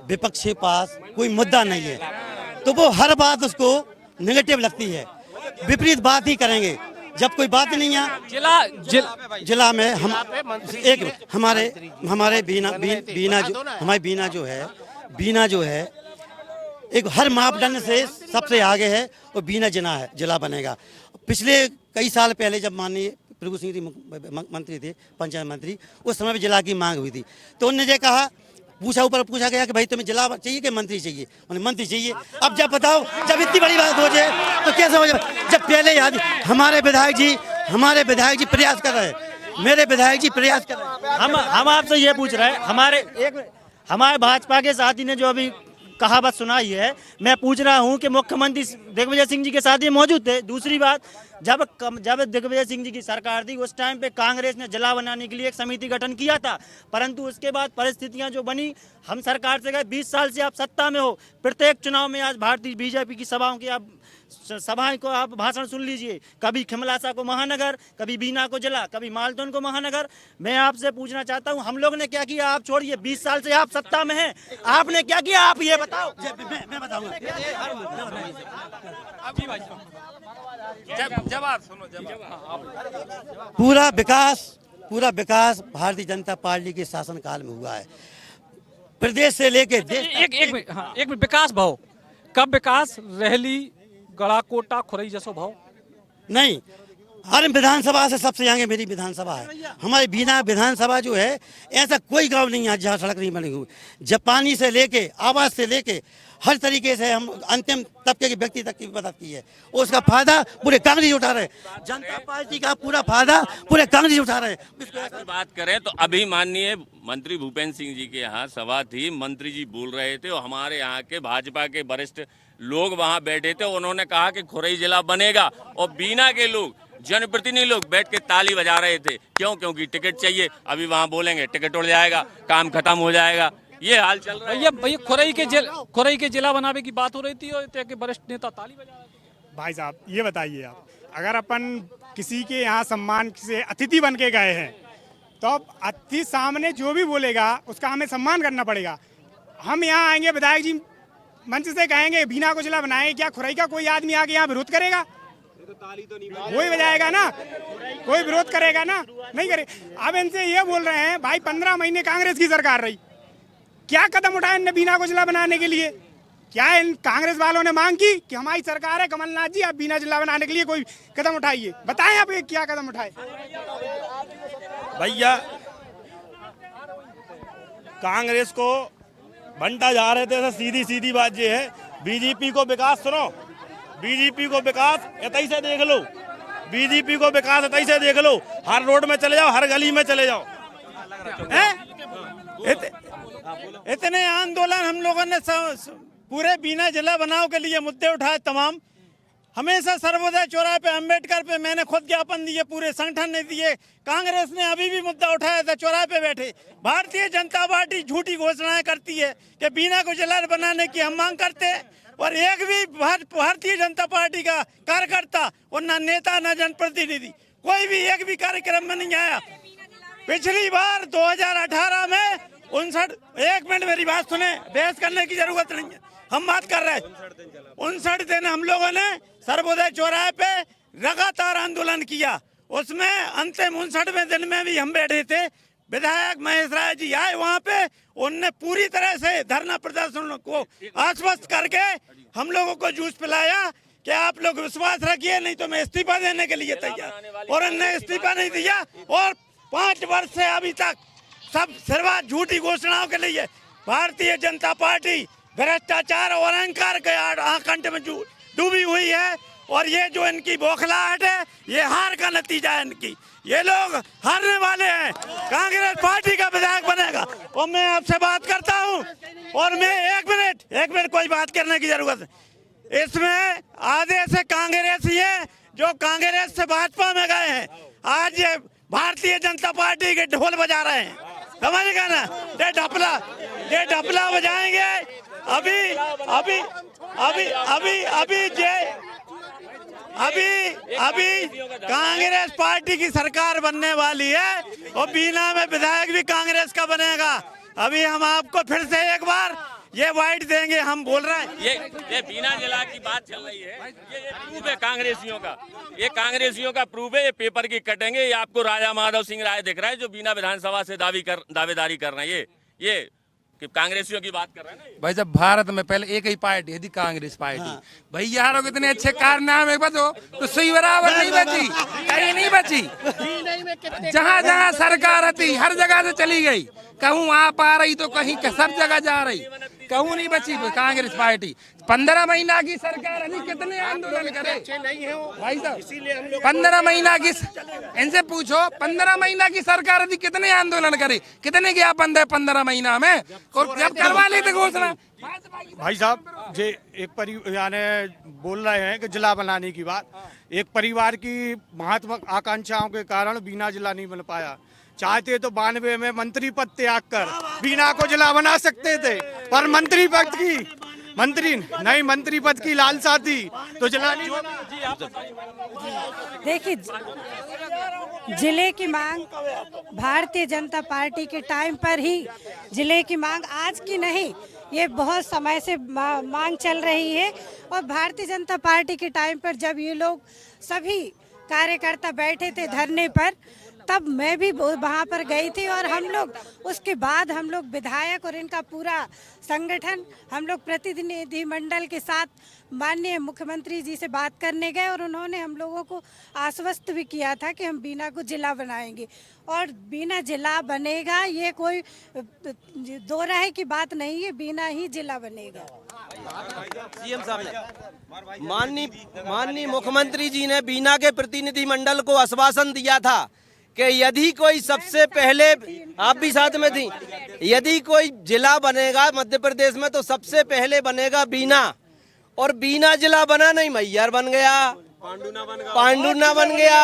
विपक्ष के पास कोई मुद्दा नहीं है तो वो हर बात उसको नेगेटिव लगती है, विपरीत बात ही करेंगे। जब कोई बात नहीं है जिला में हम एक हमारे बीना जो है एक हर मापदंड से सबसे आगे है और बीना जिला बनेगा। पिछले कई साल पहले जब माननीय प्रभु सिंह जी मंत्री थे, पंचायत मंत्री, उस समय भी जिला की मांग हुई थी तो उन्होंने ये कहा, पूछा गया कि भाई तुम्हें जिला चाहिए कि मंत्री चाहिए? उन्हें मंत्री चाहिए। अब जब बताओ जब इतनी बड़ी बात हो जाए तो कैसे हो जाए? जब पहले याद हमारे विधायक जी प्रयास कर रहे हैं, मेरे विधायक जी प्रयास कर रहे हैं। हम आपसे ये पूछ रहे हैं, हमारे भाजपा के साथी ने जो अभी कहावत सुनाई है, मैं पूछ रहा हूं कि मुख्यमंत्री दिग्विजय सिंह जी के साथ ये मौजूद थे। दूसरी बात, जब दिग्विजय सिंह जी की सरकार थी उस टाइम पे कांग्रेस ने जिला बनाने के लिए एक समिति गठन किया था, परंतु उसके बाद परिस्थितियां जो बनी, हम सरकार से गए। 20 साल से आप सत्ता में हो, प्रत्येक चुनाव में आज भारतीय बीजेपी की सभाओं की सभाएं को आप भाषण सुन लीजिए, कभी खिमलासा को महानगर, कभी बीना को जिला, कभी मालदोन को महानगर। मैं आपसे पूछना चाहता हूं, हम लोग ने क्या किया? आप छोड़िए, 20 साल से आप सत्ता में हैं, आपने क्या किया? आप ये बताओ। मैं बताऊंगा। पूरा विकास भारतीय जनता पार्टी के शासनकाल में हुआ है, प्रदेश से लेके देश। एक मिनट विकास भाव कब? विकास रहली गड़ाकोटा खुरई जैसो भाव नहीं। अरे विधानसभा से सबसे आगे मेरी विधानसभा है। हमारी बीना विधानसभा जो है, ऐसा कोई गांव नहीं है जहाँ सड़क नहीं बनी हुई। जब पानी से लेके, आवास से लेके, हर तरीके से हम अंतिम तबके के व्यक्ति तक की मदद की है। उसका फायदा पूरे कांग्रेस उठा रहे, जनता पार्टी का पूरा फायदा पूरे कांग्रेस उठा रहे। बात करें तो अभी माननीय मंत्री भूपेंद्र सिंह जी के यहाँ सभा थी, मंत्री जी बोल रहे थे और हमारे यहाँ के भाजपा के वरिष्ठ लोग वहाँ बैठे थे। उन्होंने कहा कि खुरई जिला बनेगा और बीना के लोग, जनप्रतिनिधि लोग बैठ के ताली बजा रहे थे। क्यों? क्योंकि टिकट चाहिए। अभी वहाँ बोलेंगे टिकट उड़ जाएगा, काम खत्म हो जाएगा। ये हाल चल रहा है। भैया खुरई के जिला बनाने की बात हो रही थी और वरिष्ठ नेता ताली बजा रहे थे। भाई साहब ये बताइए, आप अगर अपन किसी के यहाँ सम्मान से अतिथि बन के गए हैं तो अब अतिथि सामने जो भी बोलेगा उसका हमें सम्मान करना पड़ेगा। हम यहाँ आएंगे, विधायक जी मंच से कहेंगे बीना को जिला बनाएंगे, क्या खुरई का कोई आदमी आके यहाँ विरोध करेगा? वही बजाएगा ना, कोई विरोध करेगा ना? नहीं करे। अब इनसे ये बोल रहे हैं भाई 15 महीने कांग्रेस की सरकार रही, क्या कदम उठाए इनने बीना को जिला बनाने के लिए? क्या इन कांग्रेस वालों ने मांग की कि हमारी सरकार है कमलनाथ जी, आप बीना जिला बनाने के लिए कोई कदम उठाइए? बताएं आप क्या कदम उठाए? भैया कांग्रेस को बंटा जा रहे थे, सीधी बात ये है। बीजेपी को विकास सुनो, बीजेपी को विकास इतई से देख लो, बीजेपी को विकास है, से देख लो, हर रोड में चले जाओ, हर गली में चले जाओ। इतने आंदोलन हम लोगों ने पूरे बीना जिला बनाओ के लिए मुद्दे उठाए तमाम। हमेशा सर्वोदय चौराहे पे, अंबेडकर पे मैंने खुद ज्ञापन दिए, पूरे संगठन ने दिए। कांग्रेस ने अभी भी मुद्दा उठाया था, चौराहे पे बैठे। भारतीय जनता पार्टी झूठी घोषणाएं करती है कि बीना को जिला बनाने की हम मांग करते हैं, और एक भी भारतीय जनता पार्टी का कार्यकर्ता और न नेता न जनप्रतिनिधि कोई भी एक भी कार्यक्रम में नहीं आया। पिछली बार 2018 में 59, एक मिनट मेरी बात सुने, बहस करने की जरूरत नहीं है, हम बात कर रहे हैं। 59 दिन हम लोगों ने सर्वोदय चौराहे पे लगातार आंदोलन किया। उसमें अंतिम 59वें दिन में भी हम बैठे थे। विधायक महेश राय जी आए वहाँ पे, उनने पूरी तरह से धरना प्रदर्शन को आश्वस्त करके हम लोगों को जूस पिलाया कि आप लोग विश्वास रखिए, नहीं तो मैं इस्तीफा देने के लिए तैयार। और उन्होंने इस्तीफा नहीं दिया, और 5 वर्ष से अभी तक सब सिर्फ झूठी घोषणाओं के लिए भारतीय जनता पार्टी भ्रष्टाचार और अहंकार के आकंठ में डूबी हुई है। और ये जो इनकी बौखलाहट है, ये हार का नतीजा है इनकी। ये लोग हारने वाले हैं। कांग्रेस पार्टी का विधायक बनेगा। और मैं आपसे बात करता हूँ, और मैं एक मिनट कोई बात करने की जरूरत है। इसमें आधे से कांग्रेसी है जो कांग्रेस से भाजपा में गए हैं, आज ये भारतीय जनता पार्टी के ढोल बजा रहे हैं, समझ गए ना? ये ढपला बजाएंगे। अभी कांग्रेस पार्टी की सरकार बनने वाली है, और बीना में विधायक भी कांग्रेस का बनेगा। अभी हम आपको फिर से एक बार ये वाइट देंगे, हम बोल रहे हैं। ये बीना जिला की बात चल रही है, ये प्रूफ है कांग्रेसियों का, ये कांग्रेसियों का प्रूफ है। ये पेपर की कटेंगे। ये आपको राजा माधव सिंह राय दिख रहा है जो बीना विधानसभा से दावेदारी कर रहे हैं। ये कि कांग्रेसियों की बात कर रहे हैं ना। भाई जब भारत में पहले एक ही पार्टी थी, कांग्रेस पार्टी। भाई यारों को इतने अच्छे कारनामे बचो तो सुई बराबर नहीं बची, कहीं नहीं बची। जहाँ जहाँ सरकार थी हर जगह से चली गई, कहूँ आप आ रही तो कहीं सब जगह जा रही, कहूँ नहीं बची कांग्रेस पार्टी। 15 महीना की सरकार अभी कितने आंदोलन करे भाई साहब? 15 महीना की, इनसे पूछो 15 महीना की सरकार अभी कितने आंदोलन करे, कितने ज्ञापन दे 15 महीना में, और जब करवा लेते घोषणा। भाई साहब जे एक यानी बोल रहे हैं कि जिला बनाने की बात, एक परिवार की महत्व आकांक्षाओं के कारण बीना जिला नहीं बन पाया। चाहते तो 92 में मंत्री पद त्याग कर बीना को जिला बना सकते थे, पर मंत्री पद की लालसा थी तो जिला नहीं बना। देखिए, जिले की मांग भारतीय जनता पार्टी के टाइम पर ही, जिले की मांग आज की नहीं, ये बहुत समय से मांग चल रही है। और भारतीय जनता पार्टी के टाइम पर जब ये लोग सभी कार्यकर्ता बैठे थे धरने पर, तब मैं भी वहाँ पर गई थी। और हम लोग उसके बाद हम लोग विधायक और इनका पूरा संगठन, हम लोग प्रतिनिधि मंडल के साथ माननीय मुख्यमंत्री जी से बात करने गए, और उन्होंने हम लोगों को आश्वस्त भी किया था कि हम बीना को जिला बनाएंगे। और बीना जिला बनेगा, ये कोई दो राय की बात नहीं है, बीना ही जिला बनेगा। सीएम साहब ने, माननीय मुख्यमंत्री जी ने बीना के प्रतिनिधि मंडल को आश्वासन दिया था कि यदि कोई सबसे पहले, आप भी साथ में थी, यदि कोई जिला बनेगा मध्य प्रदेश में तो सबसे पहले बनेगा बीना। और बीना जिला बना नहीं, मैयर बन गया, पांडुना बन गया।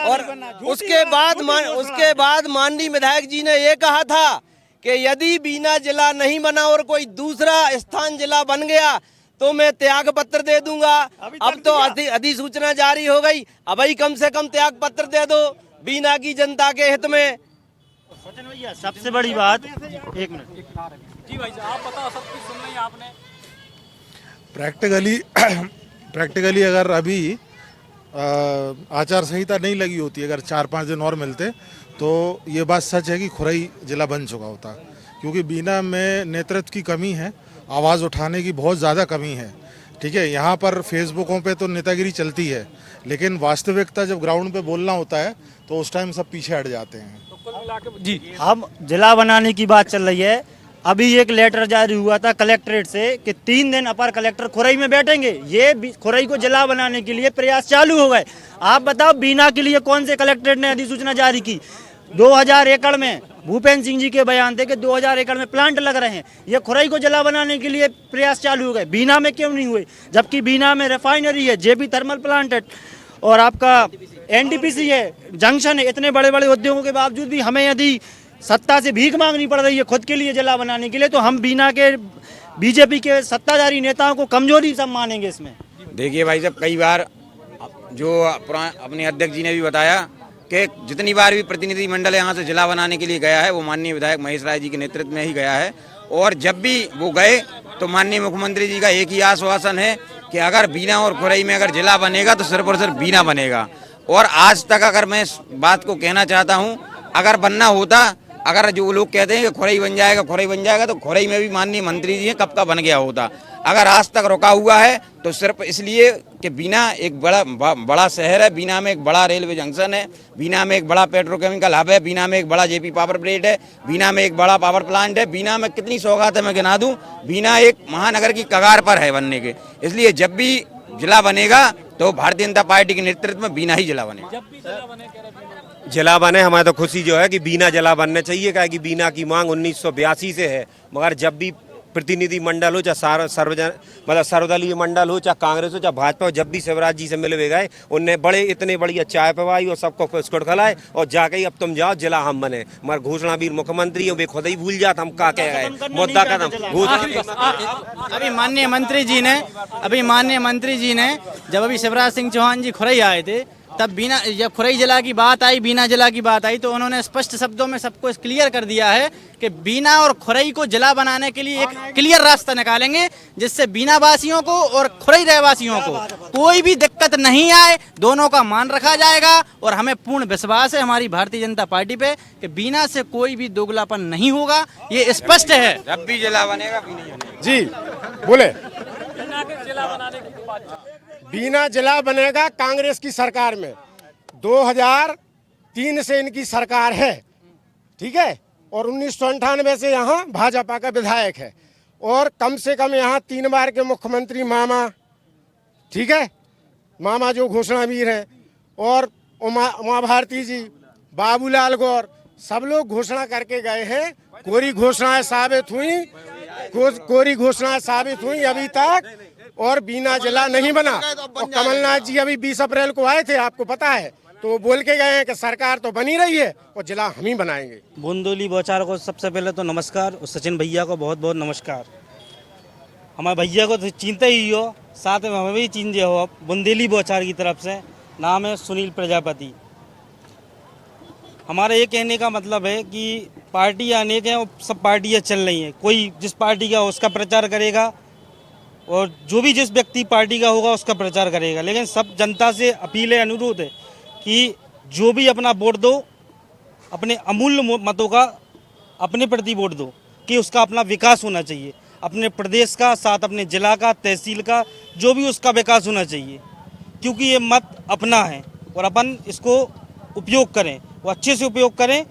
और उसके बाद माननीय विधायक जी ने ये कहा था कि यदि बीना जिला नहीं बना और कोई दूसरा स्थान जिला बन गया तो मैं त्याग पत्र दे दूंगा। अब तो अधिसूचना जारी हो गई, अब ही कम से कम त्याग पत्र दे दो बीना की जनता के हित में। सचिन भैया, सबसे बड़ी बात, एक मिनट जी भाई आप बताओ, सब कुछ सुन लिया आपने। प्रैक्टिकली अगर अभी आचार संहिता नहीं लगी होती, अगर 4-5 दिन और मिलते तो ये बात सच है कि खुरई जिला बन चुका होता, क्योंकि बीना में नेतृत्व की कमी है, आवाज़ उठाने की बहुत ज़्यादा कमी है। ठीक है, यहाँ पर फेसबुकों पे तो नेतागिरी चलती है, लेकिन वास्तविकता जब ग्राउंड पे बोलना होता है तो उस टाइम सब पीछे हट जाते हैं। जी, हम जिला बनाने की बात चल रही है, अभी एक लेटर जारी हुआ था कलेक्ट्रेट से कि 3 दिन अपर कलेक्टर खुरई में बैठेंगे। ये खुरई को जिला बनाने के लिए प्रयास चालू हो गए। आप बताओ बीना के लिए कौन से कलेक्ट्रेट ने अधिसूचना जारी की? 2000 एकड़ में भूपेंद्र सिंह जी के बयान थे कि 2000 एकड़ में प्लांट लग रहे हैं। ये खुरई को जिला बनाने के लिए प्रयास चालू हो गए। बीना में क्यों नहीं हुए? जबकि बीना में रिफाइनरी है, जेपी थर्मल प्लांट है और आपका एनटीपीसी है, जंक्शन है। इतने बड़े बड़े उद्योगों के बावजूद भी हमें यदि सत्ता से भीख मांगनी पड़ रही है खुद के लिए जिला बनाने के लिए, तो हम बीना के बीजेपी के सत्ताधारी नेताओं को कमजोरी सब मानेंगे इसमें। देखिए भाई साहब, कई बार जो अपने अध्यक्ष जी ने भी बताया कि जितनी बार भी प्रतिनिधि मंडल यहाँ से जिला बनाने के लिए गया है वो माननीय विधायक महेश राय जी के नेतृत्व में ही गया है। और जब भी वो गए तो माननीय मुख्यमंत्री जी का एक ही आश्वासन है कि अगर बीना और खुरई में अगर जिला बनेगा तो सिर्फ और सिर्फ बीना बनेगा। और आज तक अगर मैं इस बात को कहना चाहता हूँ, अगर बनना होता, अगर जो लोग कहते हैं कि खुरई बन जाएगा तो खुरई में भी माननीय मंत्री जी हैं कब का बन गया होता। अगर आज तक रुका हुआ है तो सिर्फ इसलिए कि बीना एक बड़ा शहर है, बीना में एक बड़ा रेलवे जंक्शन है, बीना में एक बड़ा पेट्रोकेमिकल हब है, बीना में एक बड़ा जेपी पावर प्लेट है, बीना में एक बड़ा पावर प्लांट है। बीना में कितनी सौगात है मैं गिना दूं। बीना एक महानगर की कगार पर है बनने के। इसलिए जब भी जिला बनेगा तो भारतीय जनता पार्टी के नेतृत्व में बीना ही जिला बनेगा। जिला बने, हमारे तो खुशी जो है कि बीना जिला बनना चाहिए, क्या कि बीना की मांग 1982 से है। मगर जब भी प्रतिनिधि मंडल हो, चाहे सर्वदलीय मंडल हो, चाहे कांग्रेस हो, चाहे भाजपा हो, जब भी शिवराज जी से मिलवे गए उनने इतने बढ़िया चाय पिवाई और सबको बिस्कुट खिलाए और जाके ही अब तुम जाओ जिला हम बने। मगर घोषणा वीर मुख्यमंत्री वे खुद ही भूल जाते हम का कह गए, मुद्दा खत्म। अभी माननीय मंत्री जी ने जब अभी शिवराज सिंह चौहान जी खुरई आए थे, तब जब खुरई जिला की बात आई, बीना जिला की बात आई, तो उन्होंने स्पष्ट शब्दों में सबको क्लियर कर दिया है कि बीना और खुरई को जिला बनाने के लिए एक क्लियर रास्ता निकालेंगे, जिससे बीना वासियों को और खुरई रहवासियों को कोई भी दिक्कत नहीं आए, दोनों का मान रखा जाएगा। और हमें पूर्ण विश्वास है हमारी भारतीय जनता पार्टी पे कि बीना से कोई भी दोगलापन नहीं होगा, ये स्पष्ट है। जब भी जिला बनेगा जी बोले बीना जिला बनेगा कांग्रेस की सरकार में। 2003 से इनकी सरकार है, ठीक है, और 1998 से यहाँ भाजपा का विधायक है। और कम से कम यहाँ 3 बार के मुख्यमंत्री मामा, ठीक है, मामा जो घोषणावीर हैं, और उमा भारती जी, बाबूलाल गौर, सब लोग घोषणा करके गए हैं। कोरी घोषणाएं साबित हुई अभी तक, और बीना जिला नहीं बना। और कमलनाथ जी अभी 20 अप्रैल को आए थे, आपको पता है, तो वो बोल के गए हैं कि सरकार तो बनी रही है और जिला हम ही बनाएंगे। बुंदेली बौछार को सबसे पहले तो नमस्कार, और सचिन भैया को बहुत बहुत नमस्कार। हमारे भैया को तो चिंता ही हो, साथ में हमें भी चिंते हो। बुंदेली बौछार की तरफ से नाम है सुनील प्रजापति। हमारा ये कहने का मतलब है कि पार्टियाँ अनेक हैं और सब पार्टियाँ चल रही हैं। कोई जिस पार्टी का उसका प्रचार करेगा और जो भी जिस व्यक्ति पार्टी का होगा उसका प्रचार करेगा, लेकिन सब जनता से अपील है, अनुरोध है कि जो भी अपना वोट दो, अपने अमूल्य मतों का अपने प्रति वोट दो, कि उसका अपना विकास होना चाहिए, अपने प्रदेश का, साथ अपने जिला का, तहसील का, जो भी उसका विकास होना चाहिए, क्योंकि ये मत अपना है और अपन इसको उपयोग करें, वो अच्छे से उपयोग करें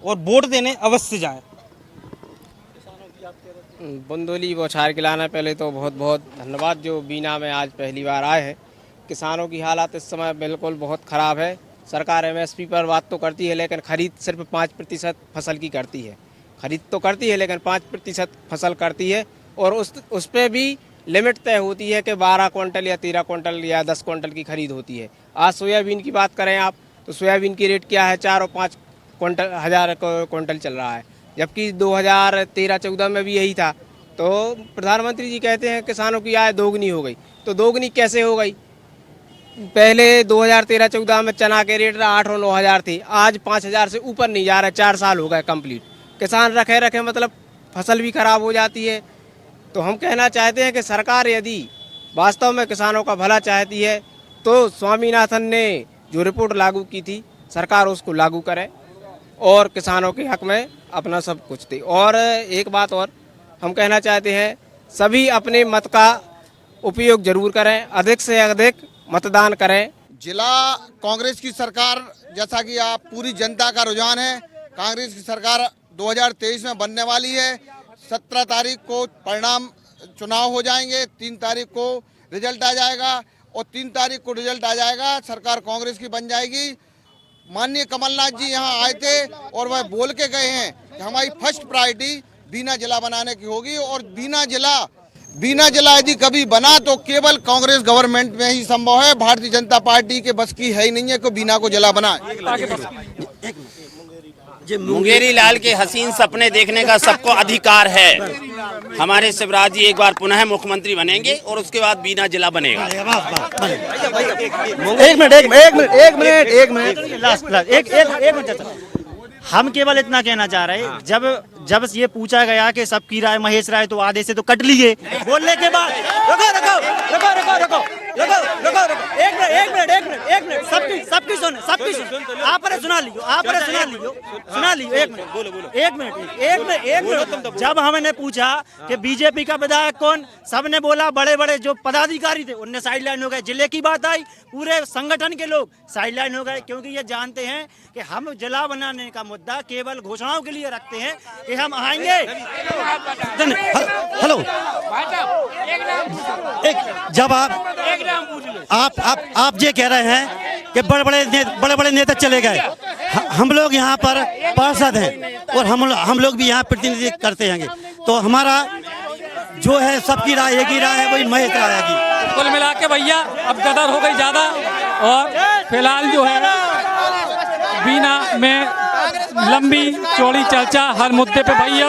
और वोट देने अवश्य जाएं। बुंदेली बौछार खिलाना पहले तो बहुत बहुत धन्यवाद जो बीना में आज पहली बार आए हैं। किसानों की हालत इस समय बिल्कुल बहुत ख़राब है। सरकार एमएसपी पर बात तो करती है, लेकिन ख़रीद सिर्फ 5% फसल की करती है। खरीद तो करती है लेकिन 5% फसल करती है, और उस पर भी लिमिट तय होती है कि 12 क्विंटल या 13 क्विंटल या 10 क्विंटल की खरीद होती है। आज सोयाबीन की बात करें आप, तो सोयाबीन की रेट क्या है, 4 और 5 हज़ार क्विंटल चल रहा है, जबकि 2013-14 में भी यही था। तो प्रधानमंत्री जी कहते हैं किसानों की आय दोगुनी हो गई, तो दोगुनी कैसे हो गई? पहले 2013-14 में चना के रेट 8 और 9 हज़ार थे, आज 5 हज़ार से ऊपर नहीं जा रहा है। 4 साल हो गए कंप्लीट। किसान रखे मतलब फसल भी खराब हो जाती है। तो हम कहना चाहते हैं कि सरकार यदि वास्तव में किसानों का भला चाहती है तो स्वामीनाथन ने जो रिपोर्ट लागू की थी, सरकार उसको लागू करे और किसानों के हक में अपना सब कुछ दे। और एक बात और हम कहना चाहते हैं, सभी अपने मत का उपयोग जरूर करें, अधिक से अधिक मतदान करें। जिला कांग्रेस की सरकार, जैसा कि आप पूरी जनता का रुझान है, कांग्रेस की सरकार 2023 में बनने वाली है। 17 तारीख को परिणाम चुनाव हो जाएंगे, 3 तारीख को रिजल्ट आ जाएगा और 3 तारीख को रिजल्ट आ जाएगा, सरकार कांग्रेस की बन जाएगी। माननीय कमलनाथ जी यहाँ आए थे और वह बोल के गए हैं कि हमारी फर्स्ट प्रायोरिटी बीना जिला बनाने की होगी और बीना जिला यदि कभी बना तो केवल कांग्रेस गवर्नमेंट में ही संभव है। भारतीय जनता पार्टी के बस की है ही नहीं है कि बीना को जिला बनाए। मुंगेरी लाल के हसीन सपने देखने का सबको अधिकार है। हमारे शिवराज जी एक बार पुनः मुख्यमंत्री बनेंगे और उसके बाद बीना जिला बनेगा। एक मिनट हम केवल इतना कहना चाह रहे हैं, जब ये पूछा गया कि सबकी राय महेश राय तो आधे से तो कट लिए बोलने के बाद एक मिनट सबकी सुन आप सुना लियो एक मिनट जब हमने पूछा कि बीजेपी का विधायक कौन, सबने बोला बड़े बड़े जो पदाधिकारी थे उनने साइडलाइन हो गए। जिले की बात आई, पूरे संगठन के लोग साइडलाइन हो गए, क्योंकि ये जानते हैं कि हम जिला बनाने का मुद्दा केवल घोषणाओं के लिए रखते हैं कि हम आएंगे। हेलो, जब आप ये कह रहे हैं कि बड़े बड़े नेता चले गए, हम लोग यहाँ पर पार्षद हैं और हम लोग भी यहाँ प्रतिनिधित्व करते हैं, तो हमारा जो है सबकी राय एक ही राय है, वही महेश राय की। कुल मिला के भैया अब गदर हो गई ज्यादा और फिलहाल जो है बीना में लंबी चौड़ी चर्चा हर मुद्दे पे भैया,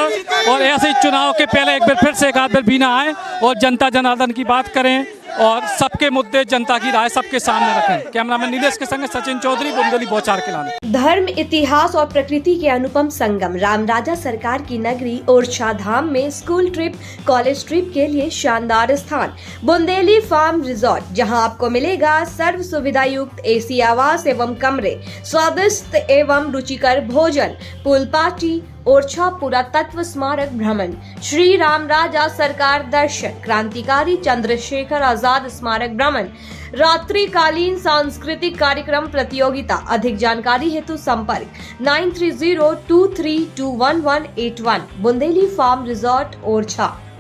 और ऐसे ही चुनाव के पहले एक बार फिर से एक आध बार बीना आए और जनता जनार्दन की बात करें और सबके मुद्दे जनता की राय सबके सामने रखें। कैमरामैन नीलेश के संग सचिन चौधरी, बुंदेली बौछार किलाने। धर्म, इतिहास और प्रकृति के अनुपम संगम रामराजा सरकार की नगरी ओरछा धाम में स्कूल ट्रिप, कॉलेज ट्रिप के लिए शानदार स्थान बुंदेली फार्म रिजॉर्ट, जहां आपको मिलेगा सर्व सुविधा युक्त एसी आवास एवं कमरे, स्वादिष्ट एवं रुचिकर भोजन, पूल पार्टी, ओरछा पुरातत्व स्मारक भ्रमण, श्री रामराजा सरकार दर्शन, क्रांतिकारी चंद्रशेखर आजाद स्मारक भ्रमण, रात्रिकालीन सांस्कृतिक कार्यक्रम प्रतियोगिता। अधिक जानकारी हेतु संपर्क 9302321181। Bundeli farm resort Orchha.